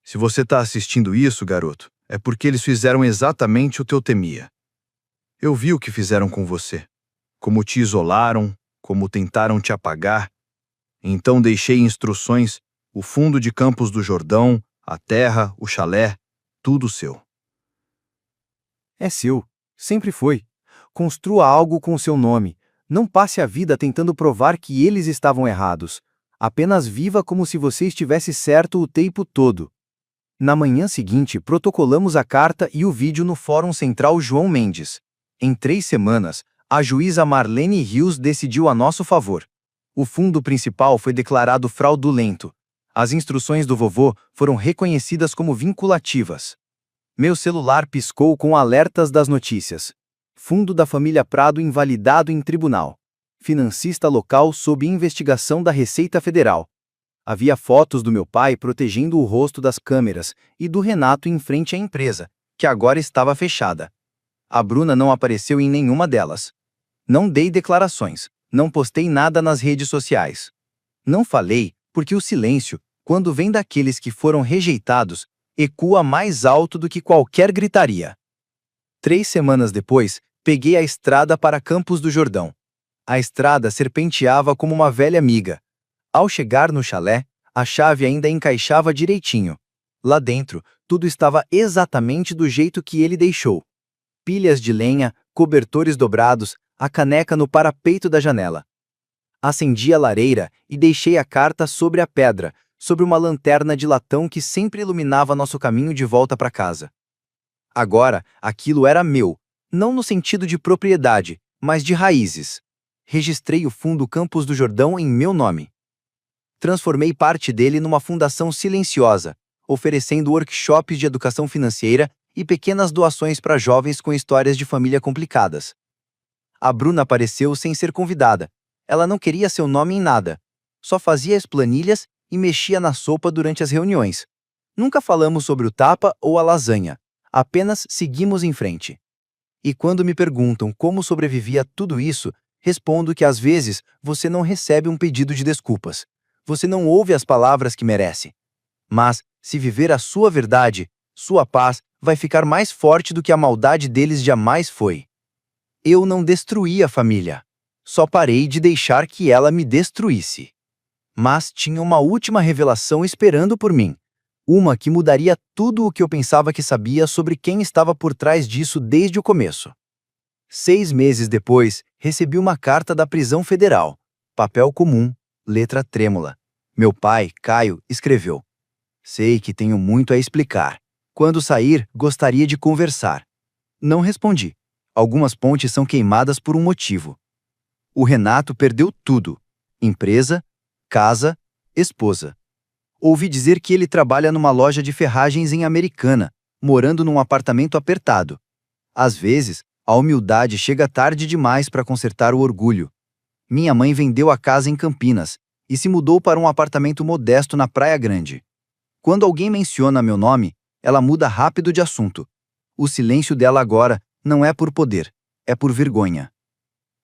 Se você está assistindo isso, garoto, é porque eles fizeram exatamente o que eu temia. Eu vi o que fizeram com você. Como te isolaram, como tentaram te apagar. Então deixei instruções, o fundo de Campos do Jordão, a terra, o chalé, tudo seu. É seu. Sempre foi. Construa algo com o seu nome. Não passe a vida tentando provar que eles estavam errados. Apenas viva como se você estivesse certo o tempo todo. Na manhã seguinte, protocolamos a carta e o vídeo no Fórum Central João Mendes. Em 3 semanas, a juíza Marlene Rios decidiu a nosso favor. O fundo principal foi declarado fraudulento. As instruções do vovô foram reconhecidas como vinculativas. Meu celular piscou com alertas das notícias. Fundo da família Prado invalidado em tribunal. Financista local sob investigação da Receita Federal. Havia fotos do meu pai protegendo o rosto das câmeras e do Renato em frente à empresa, que agora estava fechada. A Bruna não apareceu em nenhuma delas. Não dei declarações, não postei nada nas redes sociais. Não falei, porque o silêncio, quando vem daqueles que foram rejeitados, ecoa mais alto do que qualquer gritaria. 3 semanas depois, peguei a estrada para Campos do Jordão. A estrada serpenteava como uma velha amiga. Ao chegar no chalé, a chave ainda encaixava direitinho. Lá dentro, tudo estava exatamente do jeito que ele deixou. Pilhas de lenha, cobertores dobrados, a caneca no parapeito da janela. Acendi a lareira e deixei a carta sobre a pedra, sobre uma lanterna de latão que sempre iluminava nosso caminho de volta para casa. Agora, aquilo era meu, não no sentido de propriedade, mas de raízes. Registrei o Fundo Campos do Jordão em meu nome. Transformei parte dele numa fundação silenciosa, oferecendo workshops de educação financeira e pequenas doações para jovens com histórias de família complicadas. A Bruna apareceu sem ser convidada. Ela não queria seu nome em nada. Só fazia as planilhas e mexia na sopa durante as reuniões. Nunca falamos sobre o tapa ou a lasanha. Apenas seguimos em frente. E quando me perguntam como sobrevivi a tudo isso, respondo que às vezes você não recebe um pedido de desculpas. Você não ouve as palavras que merece. Mas, se viver a sua verdade, sua paz vai ficar mais forte do que a maldade deles jamais foi. Eu não destruí a família. Só parei de deixar que ela me destruísse. Mas tinha uma última revelação esperando por mim. Uma que mudaria tudo o que eu pensava que sabia sobre quem estava por trás disso desde o começo. 6 meses depois, recebi uma carta da prisão federal. Papel comum, letra trêmula. Meu pai, Caio, escreveu: "Sei que tenho muito a explicar. Quando sair, gostaria de conversar." Não respondi. Algumas pontes são queimadas por um motivo. O Renato perdeu tudo: empresa, casa, esposa. Ouvi dizer que ele trabalha numa loja de ferragens em Americana, morando num apartamento apertado. Às vezes, a humildade chega tarde demais para consertar o orgulho. Minha mãe vendeu a casa em Campinas e se mudou para um apartamento modesto na Praia Grande. Quando alguém menciona meu nome, ela muda rápido de assunto. O silêncio dela agora não é por poder, é por vergonha.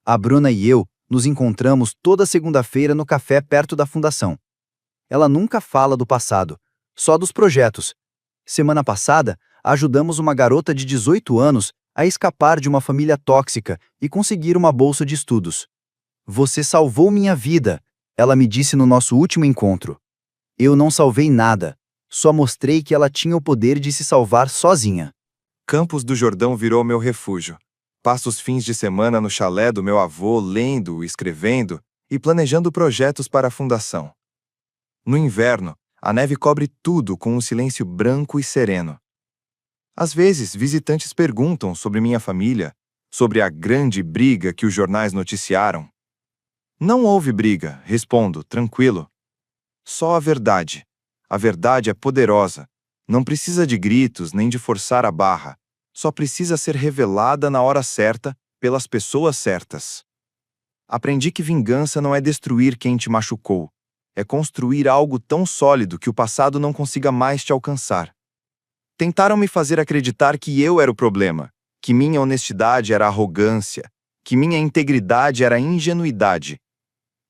A Bruna e eu nos encontramos toda segunda-feira no café perto da fundação. Ela nunca fala do passado, só dos projetos. Semana passada, ajudamos uma garota de 18 anos a escapar de uma família tóxica e conseguir uma bolsa de estudos. "Você salvou minha vida", ela me disse no nosso último encontro. Eu não salvei nada, só mostrei que ela tinha o poder de se salvar sozinha. Campos do Jordão virou meu refúgio. Passo os fins de semana no chalé do meu avô lendo, escrevendo e planejando projetos para a fundação. No inverno, a neve cobre tudo com um silêncio branco e sereno. Às vezes, visitantes perguntam sobre minha família, sobre a grande briga que os jornais noticiaram. Não houve briga, respondo, tranquilo. Só a verdade. A verdade é poderosa. Não precisa de gritos nem de forçar a barra. Só precisa ser revelada na hora certa, pelas pessoas certas. Aprendi que vingança não é destruir quem te machucou. É construir algo tão sólido que o passado não consiga mais te alcançar. Tentaram me fazer acreditar que eu era o problema, que minha honestidade era arrogância, que minha integridade era ingenuidade.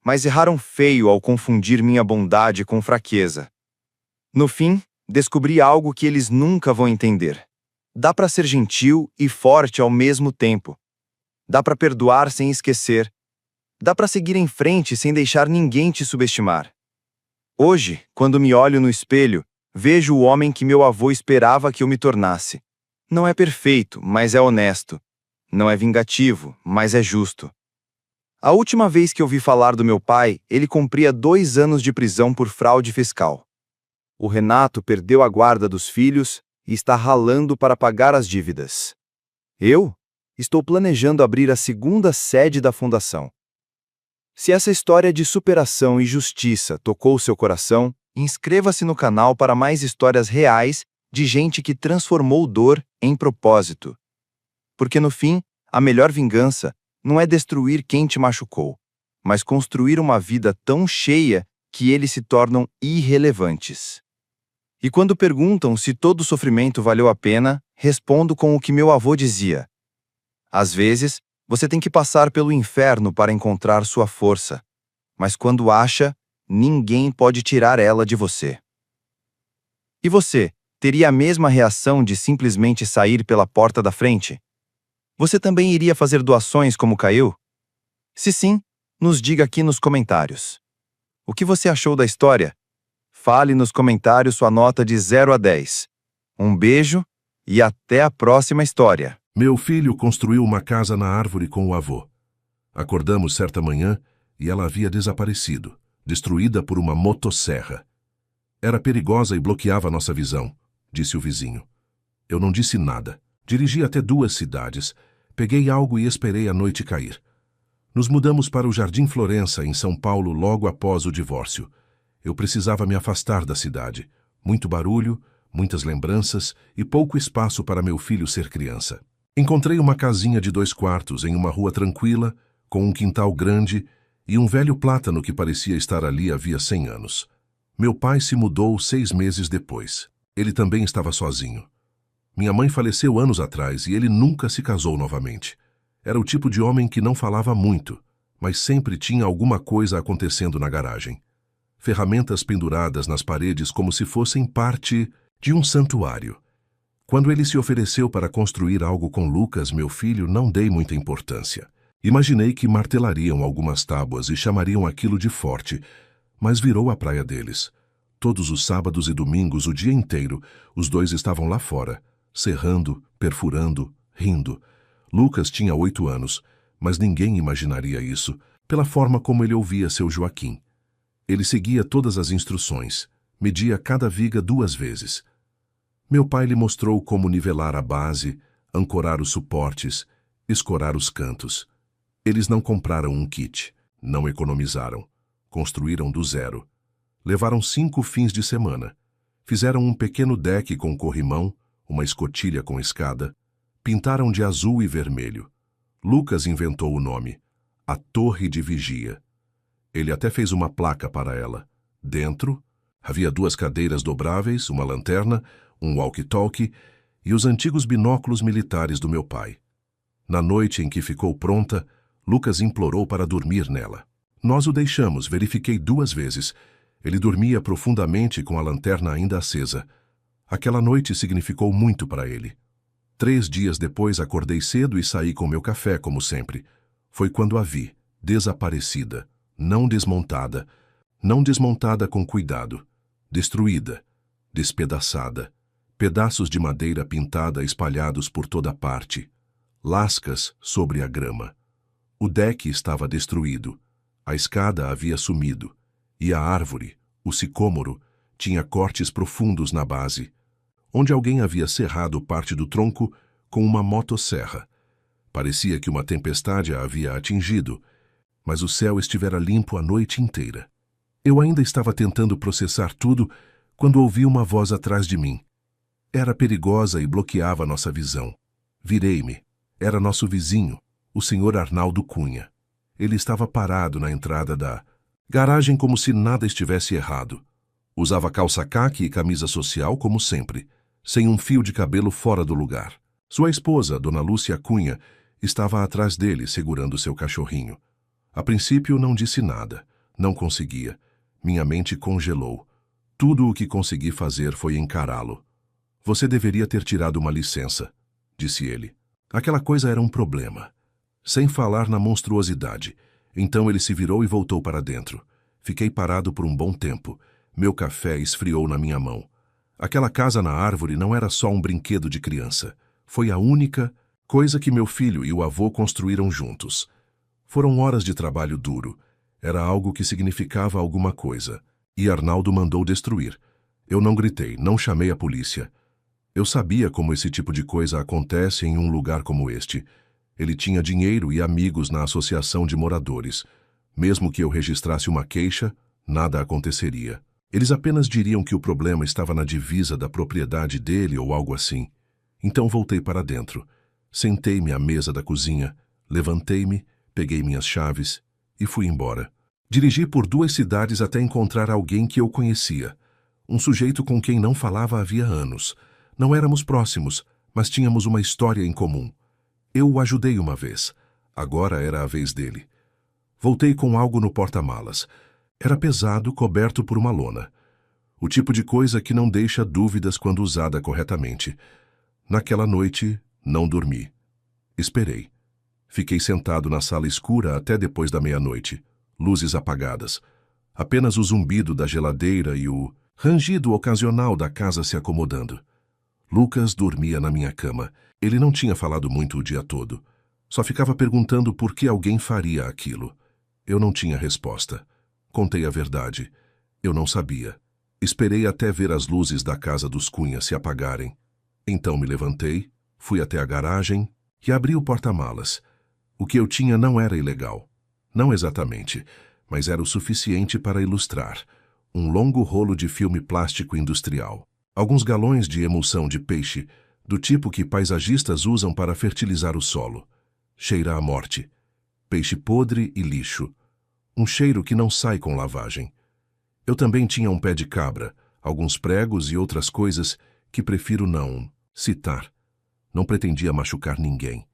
Mas erraram feio ao confundir minha bondade com fraqueza. No fim, descobri algo que eles nunca vão entender. Dá para ser gentil e forte ao mesmo tempo. Dá para perdoar sem esquecer. Dá para seguir em frente sem deixar ninguém te subestimar. Hoje, quando me olho no espelho, vejo o homem que meu avô esperava que eu me tornasse. Não é perfeito, mas é honesto. Não é vingativo, mas é justo. A última vez que ouvi falar do meu pai, ele cumpria 2 anos de prisão por fraude fiscal. O Renato perdeu a guarda dos filhos e está ralando para pagar as dívidas. Eu estou planejando abrir a 2ª sede da fundação. Se essa história de superação e justiça tocou seu coração, inscreva-se no canal para mais histórias reais de gente que transformou dor em propósito. Porque no fim, a melhor vingança não é destruir quem te machucou, mas construir uma vida tão cheia que eles se tornam irrelevantes. E quando perguntam se todo sofrimento valeu a pena, respondo com o que meu avô dizia. Às vezes, você tem que passar pelo inferno para encontrar sua força, mas quando acha, ninguém pode tirar ela de você. E você, teria a mesma reação de simplesmente sair pela porta da frente? Você também iria fazer doações como Caiu? Se sim, nos diga aqui nos comentários. O que você achou da história? Fale nos comentários sua nota de 0 a 10. Um beijo e até a próxima história. Meu filho construiu uma casa na árvore com o avô. Acordamos certa manhã e ela havia desaparecido, destruída por uma motosserra. Era perigosa e bloqueava nossa visão, disse o vizinho. Eu não disse nada. Dirigi até 2 cidades. Peguei algo e esperei a noite cair. Nos mudamos para o Jardim Florença, em São Paulo, logo após o divórcio. Eu precisava me afastar da cidade. Muito barulho, muitas lembranças e pouco espaço para meu filho ser criança. Encontrei uma casinha de 2 quartos em uma rua tranquila, com um quintal grande e um velho plátano que parecia estar ali havia 100 anos. Meu pai se mudou 6 meses depois. Ele também estava sozinho. Minha mãe faleceu anos atrás e ele nunca se casou novamente. Era o tipo de homem que não falava muito, mas sempre tinha alguma coisa acontecendo na garagem. Ferramentas penduradas nas paredes como se fossem parte de um santuário. Quando ele se ofereceu para construir algo com Lucas, meu filho, não dei muita importância. Imaginei que martelariam algumas tábuas e chamariam aquilo de forte, mas virou a praia deles. Todos os sábados e domingos, o dia inteiro, os 2 estavam lá fora, serrando, perfurando, rindo. Lucas tinha 8 anos, mas ninguém imaginaria isso, pela forma como ele ouvia seu Joaquim. Ele seguia todas as instruções, media cada viga 2 vezes. Meu pai lhe mostrou como nivelar a base, ancorar os suportes, escorar os cantos. Eles não compraram um kit, não economizaram, construíram do zero. Levaram 5 fins de semana. Fizeram um pequeno deck com corrimão, uma escotilha com escada. Pintaram de azul e vermelho. Lucas inventou o nome, a Torre de Vigia. Ele até fez uma placa para ela. Dentro, havia 2 cadeiras dobráveis, uma lanterna, um walkie-talkie e os antigos binóculos militares do meu pai. Na noite em que ficou pronta, Lucas implorou para dormir nela. Nós o deixamos, verifiquei 2 vezes. Ele dormia profundamente com a lanterna ainda acesa. Aquela noite significou muito para ele. 3 dias depois acordei cedo e saí com meu café, como sempre. Foi quando a vi, desaparecida, não desmontada com cuidado, destruída, despedaçada, pedaços de madeira pintada espalhados por toda parte, lascas sobre a grama. O deck estava destruído, a escada havia sumido, e a árvore, o sicômoro, tinha cortes profundos na base. onde alguém havia serrado parte do tronco com uma motosserra. Parecia que uma tempestade a havia atingido, mas o céu estivera limpo a noite inteira. Eu ainda estava tentando processar tudo quando ouvi uma voz atrás de mim. Era perigosa e bloqueava nossa visão. Virei-me. Era nosso vizinho, o Sr. Arnaldo Cunha. Ele estava parado na entrada da garagem como se nada estivesse errado. Usava calça caque e camisa social como sempre, sem um fio de cabelo fora do lugar. Sua esposa, Dona Lúcia Cunha, estava atrás dele, segurando seu cachorrinho. A princípio não disse nada. Não conseguia. Minha mente congelou. Tudo o que consegui fazer foi encará-lo. Você deveria ter tirado uma licença, disse ele. Aquela coisa era um problema. Sem falar na monstruosidade. Então ele se virou e voltou para dentro. Fiquei parado por um bom tempo. Meu café esfriou na minha mão. Aquela casa na árvore não era só um brinquedo de criança. Foi a única coisa que meu filho e o avô construíram juntos. Foram horas de trabalho duro. Era algo que significava alguma coisa. E Arnaldo mandou destruir. Eu não gritei, não chamei a polícia. Eu sabia como esse tipo de coisa acontece em um lugar como este. Ele tinha dinheiro e amigos na associação de moradores. Mesmo que eu registrasse uma queixa, nada aconteceria. Eles apenas diriam que o problema estava na divisa da propriedade dele ou algo assim. Então voltei para dentro. Sentei-me à mesa da cozinha, levantei-me, peguei minhas chaves e fui embora. Dirigi por 2 cidades até encontrar alguém que eu conhecia. Um sujeito com quem não falava havia anos. Não éramos próximos, mas tínhamos uma história em comum. Eu o ajudei uma vez. Agora era a vez dele. Voltei com algo no porta-malas. Era pesado, coberto por uma lona. O tipo de coisa que não deixa dúvidas quando usada corretamente. Naquela noite, não dormi. Esperei. Fiquei sentado na sala escura até depois da meia-noite. Luzes apagadas. Apenas o zumbido da geladeira e o rangido ocasional da casa se acomodando. Lucas dormia na minha cama. Ele não tinha falado muito o dia todo. Só ficava perguntando por que alguém faria aquilo. Eu não tinha resposta. Contei a verdade. Eu não sabia. Esperei até ver as luzes da casa dos Cunha se apagarem. Então me levantei, fui até a garagem e abri o porta-malas. O que eu tinha não era ilegal. Não exatamente, mas era o suficiente para ilustrar. Um longo rolo de filme plástico industrial. Alguns galões de emulsão de peixe, do tipo que paisagistas usam para fertilizar o solo. Cheira a morte. Peixe podre e lixo. Um cheiro que não sai com lavagem. Eu também tinha um pé de cabra, alguns pregos e outras coisas que prefiro não citar. Não pretendia machucar ninguém.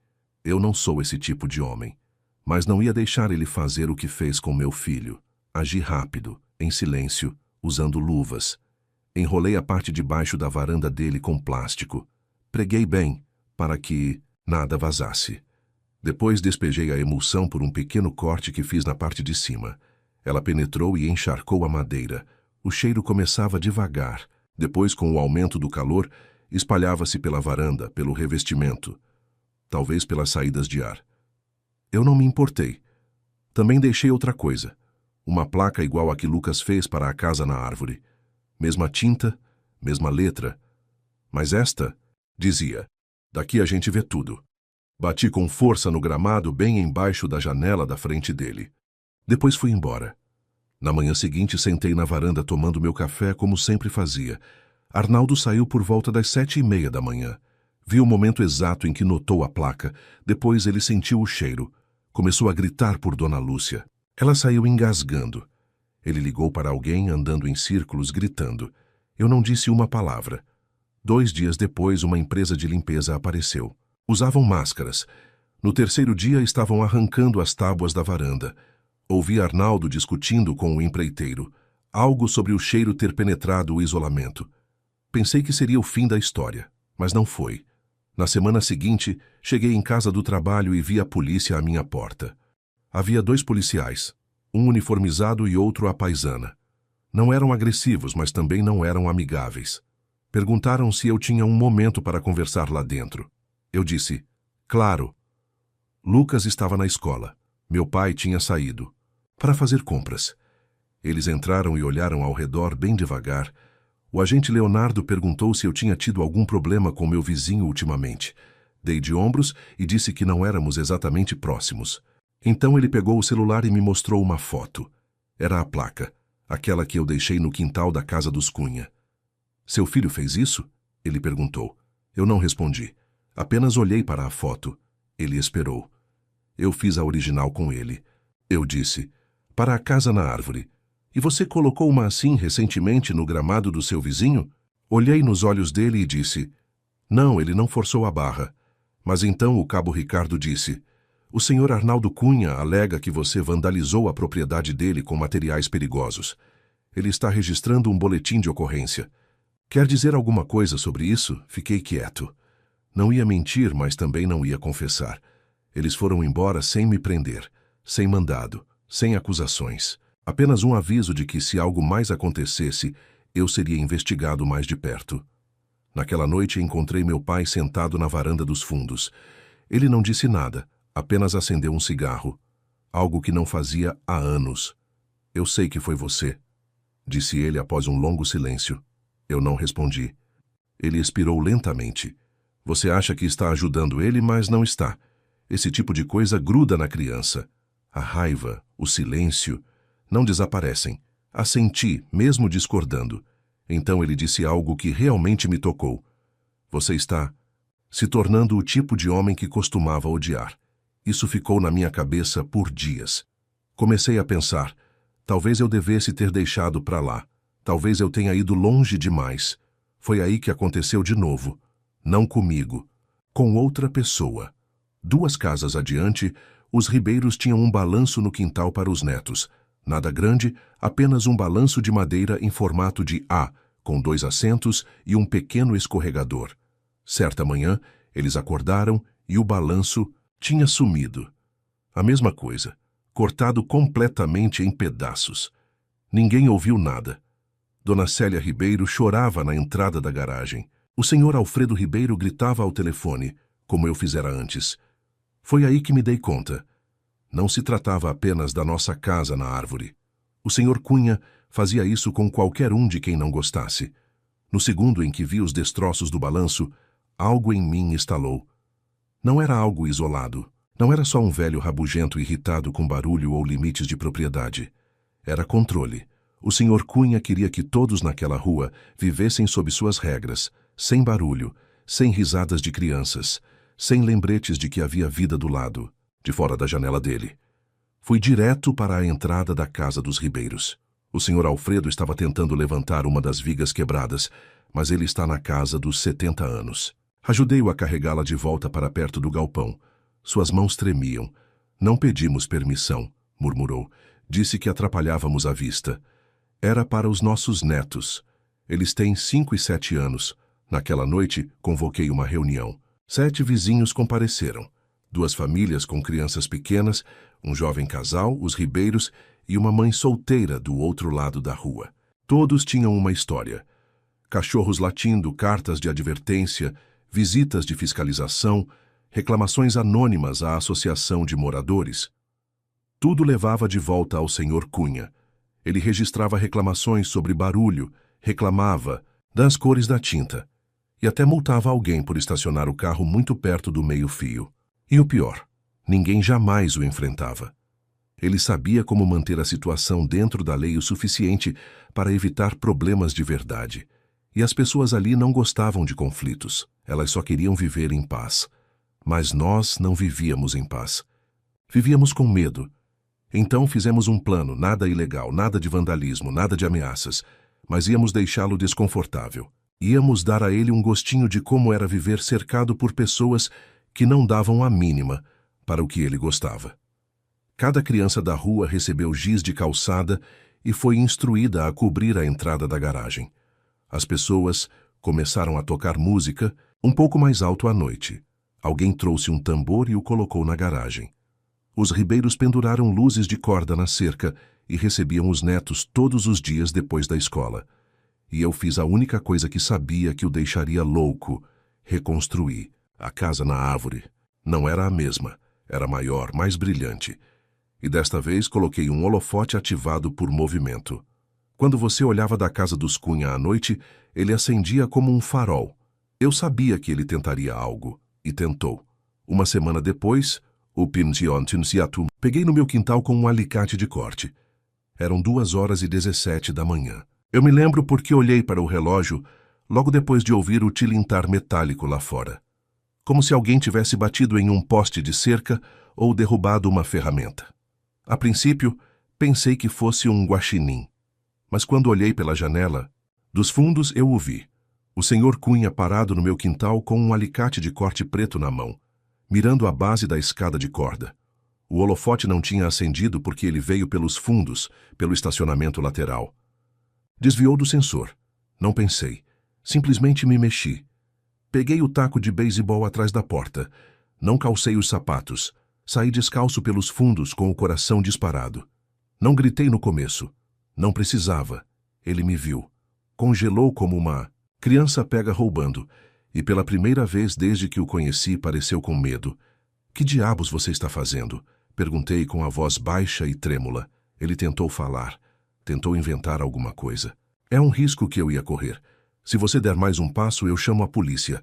Eu não sou esse tipo de homem. Mas não ia deixar ele fazer o que fez com meu filho. Agi rápido, em silêncio, usando luvas. Enrolei a parte de baixo da varanda dele com plástico. Preguei bem, para que nada vazasse. Depois despejei a emulsão por um pequeno corte que fiz na parte de cima. Ela penetrou e encharcou a madeira. O cheiro começava devagar. Depois, com o aumento do calor, espalhava-se pela varanda, pelo revestimento. Talvez pelas saídas de ar. Eu não me importei. Também deixei outra coisa. Uma placa igual a que Lucas fez para a casa na árvore. Mesma tinta, mesma letra. Mas esta, dizia, daqui a gente vê tudo. Bati com força no gramado bem embaixo da janela da frente dele. Depois fui embora. Na manhã seguinte, sentei na varanda tomando meu café como sempre fazia. Arnaldo saiu por volta das 7:30 da manhã. Vi o momento exato em que notou a placa. Depois ele sentiu o cheiro. Começou a gritar por Dona Lúcia. Ela saiu engasgando. Ele ligou para alguém andando em círculos, gritando. Eu não disse uma palavra. 2 dias depois, uma empresa de limpeza apareceu. Usavam máscaras. No 3º dia, estavam arrancando as tábuas da varanda. Ouvi Arnaldo discutindo com o empreiteiro. Algo sobre o cheiro ter penetrado o isolamento. Pensei que seria o fim da história, mas não foi. Na semana seguinte, cheguei em casa do trabalho e vi a polícia à minha porta. Havia 2 policiais, um uniformizado e outro à paisana. Não eram agressivos, mas também não eram amigáveis. Perguntaram se eu tinha um momento para conversar lá dentro. Eu disse, claro. Lucas estava na escola. Meu pai tinha saído para fazer compras. Eles entraram e olharam ao redor bem devagar. O agente Leonardo perguntou se eu tinha tido algum problema com meu vizinho ultimamente. Dei de ombros e disse que não éramos exatamente próximos. Então ele pegou o celular e me mostrou uma foto. Era a placa, aquela que eu deixei no quintal da casa dos Cunha. Seu filho fez isso? Ele perguntou. Eu não respondi. Apenas olhei para a foto. Ele esperou. Eu fiz a original com ele. Eu disse, para a casa na árvore. E você colocou uma assim recentemente no gramado do seu vizinho? Olhei nos olhos dele e disse, não, ele não forçou a barra. Mas então o cabo Ricardo disse, o senhor Arnaldo Cunha alega que você vandalizou a propriedade dele com materiais perigosos. Ele está registrando um boletim de ocorrência. Quer dizer alguma coisa sobre isso? Fiquei quieto. Não ia mentir, mas também não ia confessar. Eles foram embora sem me prender, sem mandado, sem acusações. Apenas um aviso de que se algo mais acontecesse, eu seria investigado mais de perto. Naquela noite encontrei meu pai sentado na varanda dos fundos. Ele não disse nada, apenas acendeu um cigarro. Algo que não fazia há anos. Eu sei que foi você, disse ele após um longo silêncio. Eu não respondi. Ele expirou lentamente. Você acha que está ajudando ele, mas não está. Esse tipo de coisa gruda na criança. A raiva, o silêncio, não desaparecem. Assenti, mesmo discordando. Então ele disse algo que realmente me tocou. Você está se tornando o tipo de homem que costumava odiar. Isso ficou na minha cabeça por dias. Comecei a pensar, talvez eu devesse ter deixado para lá. Talvez eu tenha ido longe demais. Foi aí que aconteceu de novo. Não comigo, com outra pessoa. 2 casas adiante, os Ribeiros tinham um balanço no quintal para os netos. Nada grande, apenas um balanço de madeira em formato de A, com 2 assentos e um pequeno escorregador. Certa manhã, eles acordaram e o balanço tinha sumido. A mesma coisa, cortado completamente em pedaços. Ninguém ouviu nada. Dona Célia Ribeiro chorava na entrada da garagem. O senhor Alfredo Ribeiro gritava ao telefone, como eu fizera antes. Foi aí que me dei conta. Não se tratava apenas da nossa casa na árvore. O senhor Cunha fazia isso com qualquer um de quem não gostasse. No segundo em que vi os destroços do balanço, algo em mim estalou. Não era algo isolado. Não era só um velho rabugento irritado com barulho ou limites de propriedade. Era controle. O senhor Cunha queria que todos naquela rua vivessem sob suas regras, sem barulho, sem risadas de crianças, sem lembretes de que havia vida do lado, de fora da janela dele. Fui direto para a entrada da casa dos Ribeiros. O senhor Alfredo estava tentando levantar uma das vigas quebradas, mas ele está na casa dos 70 anos. Ajudei-o a carregá-la de volta para perto do galpão. Suas mãos tremiam. Não pedimos permissão, murmurou. Disse que atrapalhávamos a vista. Era para os nossos netos. Eles têm 5 e 7 anos. Naquela noite, convoquei uma reunião. 7 vizinhos compareceram. 2 famílias com crianças pequenas, um jovem casal, os Ribeiros, e uma mãe solteira do outro lado da rua. Todos tinham uma história. Cachorros latindo, cartas de advertência, visitas de fiscalização, reclamações anônimas à associação de moradores. Tudo levava de volta ao senhor Cunha. Ele registrava reclamações sobre barulho, reclamava das cores da tinta e até multava alguém por estacionar o carro muito perto do meio-fio. E o pior, ninguém jamais o enfrentava. Ele sabia como manter a situação dentro da lei o suficiente para evitar problemas de verdade. E as pessoas ali não gostavam de conflitos. Elas só queriam viver em paz. Mas nós não vivíamos em paz. Vivíamos com medo. Então fizemos um plano, nada ilegal, nada de vandalismo, nada de ameaças, mas íamos deixá-lo desconfortável. Íamos dar a ele um gostinho de como era viver cercado por pessoas que não davam a mínima para o que ele gostava. Cada criança da rua recebeu giz de calçada e foi instruída a cobrir a entrada da garagem. As pessoas começaram a tocar música um pouco mais alto à noite. Alguém trouxe um tambor e o colocou na garagem. Os Ribeiros penduraram luzes de corda na cerca e recebiam os netos todos os dias depois da escola. E eu fiz a única coisa que sabia que o deixaria louco: reconstruí. A casa na árvore não era a mesma, era maior, mais brilhante. E desta vez coloquei um holofote ativado por movimento. Quando você olhava da casa dos Cunha à noite, ele acendia como um farol. Eu sabia que ele tentaria algo, e tentou. Uma semana depois, peguei no meu quintal com um alicate de corte. Eram 2h17 da manhã. Eu me lembro porque olhei para o relógio logo depois de ouvir o tilintar metálico lá fora. Como se alguém tivesse batido em um poste de cerca ou derrubado uma ferramenta. A princípio, pensei que fosse um guaxinim. Mas quando olhei pela janela, dos fundos eu o vi. O senhor Cunha parado no meu quintal com um alicate de corte preto na mão, mirando a base da escada de corda. O holofote não tinha acendido porque ele veio pelos fundos, pelo estacionamento lateral. Desviou do sensor. Não pensei. Simplesmente me mexi. Peguei o taco de beisebol atrás da porta. Não calcei os sapatos. Saí descalço pelos fundos com o coração disparado. Não gritei no começo. Não precisava. Ele me viu. Congelou como uma criança pega roubando. E pela primeira vez desde que o conheci pareceu com medo. Que diabos você está fazendo? Perguntei com a voz baixa e trêmula. Ele tentou falar. Tentou inventar alguma coisa. É um risco que eu ia correr. Se você der mais um passo, eu chamo a polícia.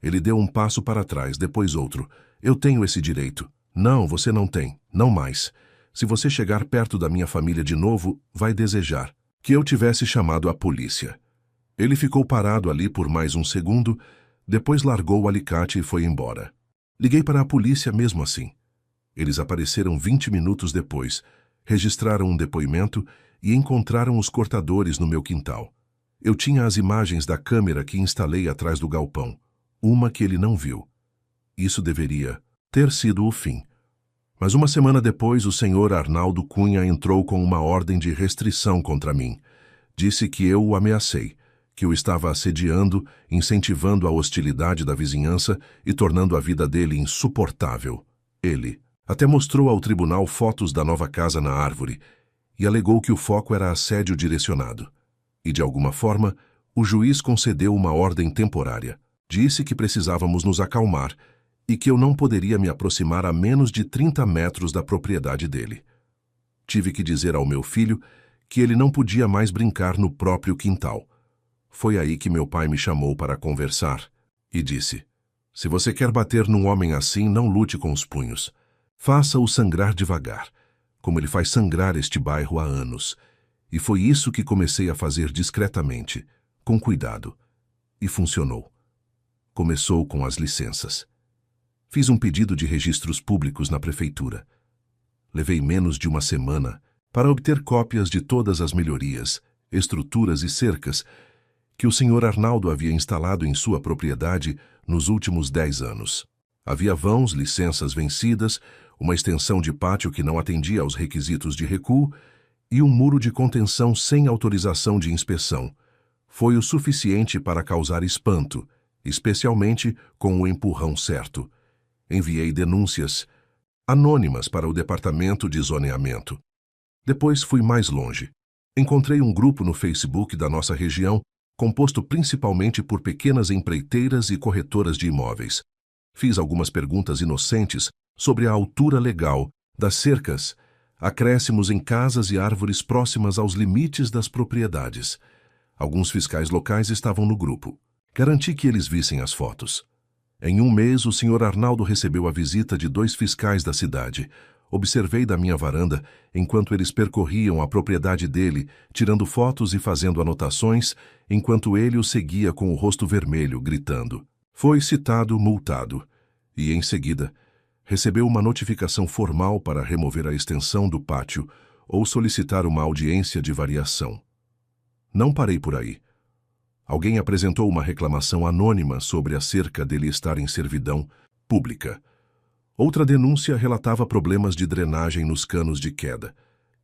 Ele deu um passo para trás, depois outro. Eu tenho esse direito. Não, você não tem. Não mais. Se você chegar perto da minha família de novo, vai desejar que eu tivesse chamado a polícia. Ele ficou parado ali por mais um segundo, depois largou o alicate e foi embora. Liguei para a polícia mesmo assim. Eles apareceram 20 minutos depois, registraram um depoimento e encontraram os cortadores no meu quintal. Eu tinha as imagens da câmera que instalei atrás do galpão, uma que ele não viu. Isso deveria ter sido o fim. Mas uma semana depois, o senhor Arnaldo Cunha entrou com uma ordem de restrição contra mim. Disse que eu o ameacei, que o estava assediando, incentivando a hostilidade da vizinhança e tornando a vida dele insuportável. Ele até mostrou ao tribunal fotos da nova casa na árvore e alegou que o foco era assédio direcionado. E, de alguma forma, o juiz concedeu uma ordem temporária. Disse que precisávamos nos acalmar e que eu não poderia me aproximar a menos de 30 metros da propriedade dele. Tive que dizer ao meu filho que ele não podia mais brincar no próprio quintal. Foi aí que meu pai me chamou para conversar e disse: se você quer bater num homem assim, não lute com os punhos. Faça-o sangrar devagar, como ele faz sangrar este bairro há anos. E foi isso que comecei a fazer discretamente, com cuidado. E funcionou. Começou com as licenças. Fiz um pedido de registros públicos na prefeitura. Levei menos de uma semana para obter cópias de todas as melhorias, estruturas e cercas que o senhor Arnaldo havia instalado em sua propriedade nos últimos 10 anos. Havia vãos, licenças vencidas, uma extensão de pátio que não atendia aos requisitos de recuo e um muro de contenção sem autorização de inspeção. Foi o suficiente para causar espanto, especialmente com o empurrão certo. Enviei denúncias anônimas para o Departamento de Zoneamento. Depois fui mais longe. Encontrei um grupo no Facebook da nossa região, composto principalmente por pequenas empreiteiras e corretoras de imóveis. Fiz algumas perguntas inocentes sobre a altura legal das cercas, acréscimos em casas e árvores próximas aos limites das propriedades. Alguns fiscais locais estavam no grupo. Garanti que eles vissem as fotos. Em um mês, o senhor Arnaldo recebeu a visita de 2 fiscais da cidade. Observei da minha varanda enquanto eles percorriam a propriedade dele, tirando fotos e fazendo anotações, enquanto ele o seguia com o rosto vermelho, gritando. Foi citado, multado, e, em seguida, recebeu uma notificação formal para remover a extensão do pátio ou solicitar uma audiência de variação. Não parei por aí. Alguém apresentou uma reclamação anônima sobre a cerca dele estar em servidão pública. Outra denúncia relatava problemas de drenagem nos canos de queda.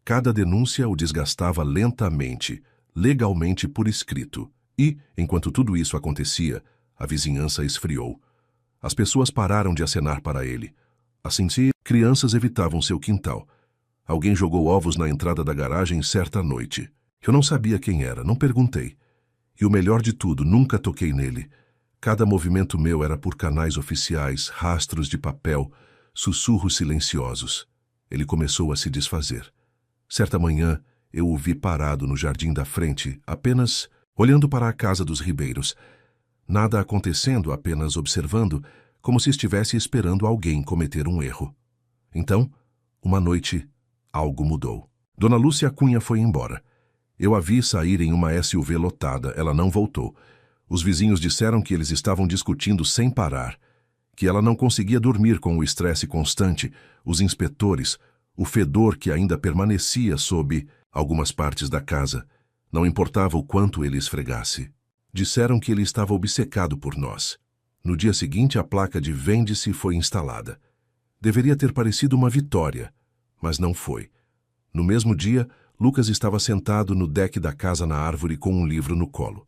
Cada denúncia o desgastava lentamente, legalmente por escrito. E, enquanto tudo isso acontecia, a vizinhança esfriou. As pessoas pararam de acenar para ele. Assim, crianças evitavam seu quintal. Alguém jogou ovos na entrada da garagem certa noite. Eu não sabia quem era, não perguntei. E o melhor de tudo, nunca toquei nele. Cada movimento meu era por canais oficiais, rastros de papel, sussurros silenciosos. Ele começou a se desfazer. Certa manhã, eu o vi parado no jardim da frente, apenas olhando para a casa dos Ribeiros. Nada acontecendo, apenas observando, como se estivesse esperando alguém cometer um erro. Então, uma noite, algo mudou. Dona Lúcia Cunha foi embora. Eu a vi sair em uma SUV lotada, ela não voltou. Os vizinhos disseram que eles estavam discutindo sem parar, que ela não conseguia dormir com o estresse constante, os inspetores, o fedor que ainda permanecia sob algumas partes da casa. Não importava o quanto ele esfregasse. Disseram que ele estava obcecado por nós. No dia seguinte, a placa de vende-se foi instalada. Deveria ter parecido uma vitória, mas não foi. No mesmo dia, Lucas estava sentado no deck da casa na árvore com um livro no colo.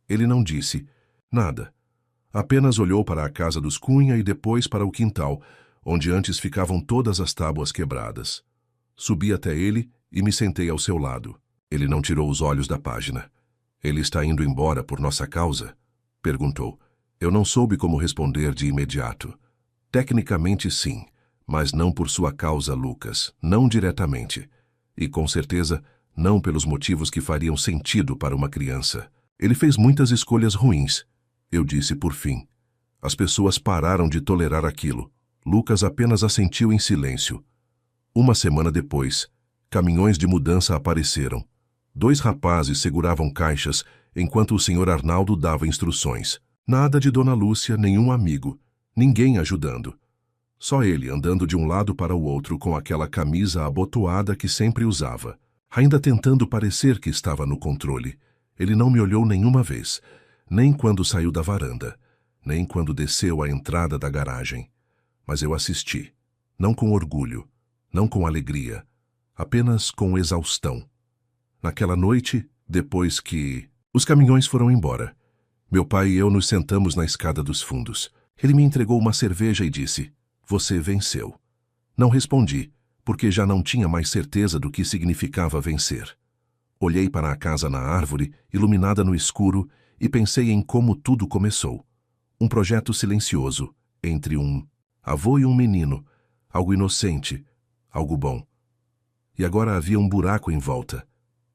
Ele não disse nada. Apenas olhou para a casa dos Cunha e depois para o quintal, onde antes ficavam todas as tábuas quebradas. Subi até ele e me sentei ao seu lado. Ele não tirou os olhos da página. Ele está indo embora por nossa causa? Perguntou. Eu não soube como responder de imediato. Tecnicamente sim, mas não por sua causa, Lucas, não diretamente. E com certeza não pelos motivos que fariam sentido para uma criança. Ele fez muitas escolhas ruins, eu disse por fim. As pessoas pararam de tolerar aquilo. Lucas apenas assentiu em silêncio. Uma semana depois, caminhões de mudança apareceram. 2 rapazes seguravam caixas enquanto o Sr. Arnaldo dava instruções. Nada de Dona Lúcia, nenhum amigo, ninguém ajudando. Só ele andando de um lado para o outro com aquela camisa abotoada que sempre usava, ainda tentando parecer que estava no controle. Ele não me olhou nenhuma vez, nem quando saiu da varanda, nem quando desceu à entrada da garagem. Mas eu assisti, não com orgulho, não com alegria, apenas com exaustão. Naquela noite, depois que os caminhões foram embora, meu pai e eu nos sentamos na escada dos fundos. Ele me entregou uma cerveja e disse: "Você venceu." Não respondi, porque já não tinha mais certeza do que significava vencer. Olhei para a casa na árvore, iluminada no escuro, e pensei em como tudo começou. Um projeto silencioso, entre um avô e um menino, algo inocente, algo bom. E agora havia um buraco em volta.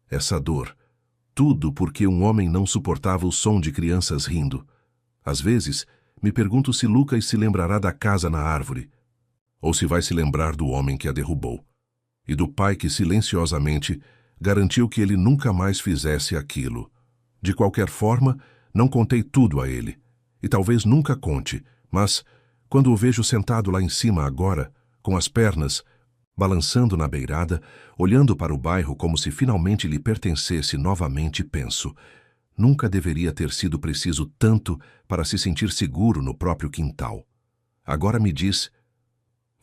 Essa dor. Tudo porque um homem não suportava o som de crianças rindo. Às vezes, me pergunto se Lucas se lembrará da casa na árvore, ou se vai se lembrar do homem que a derrubou, e do pai que silenciosamente garantiu que ele nunca mais fizesse aquilo. De qualquer forma, não contei tudo a ele, e talvez nunca conte, mas, quando o vejo sentado lá em cima agora, com as pernas balançando na beirada, olhando para o bairro como se finalmente lhe pertencesse novamente, penso: nunca deveria ter sido preciso tanto para se sentir seguro no próprio quintal. Agora me diz,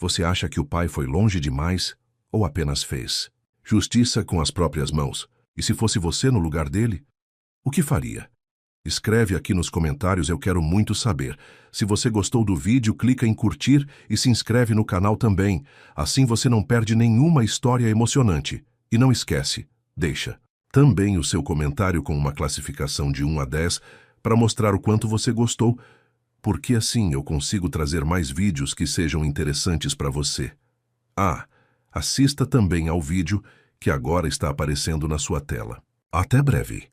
você acha que o pai foi longe demais ou apenas fez justiça com as próprias mãos? E se fosse você no lugar dele, o que faria? Escreve aqui nos comentários, eu quero muito saber. Se você gostou do vídeo, clica em curtir e se inscreve no canal também. Assim você não perde nenhuma história emocionante. E não esquece, deixa também o seu comentário com uma classificação de 1 a 10 para mostrar o quanto você gostou, porque assim eu consigo trazer mais vídeos que sejam interessantes para você. Ah, assista também ao vídeo que agora está aparecendo na sua tela. Até breve!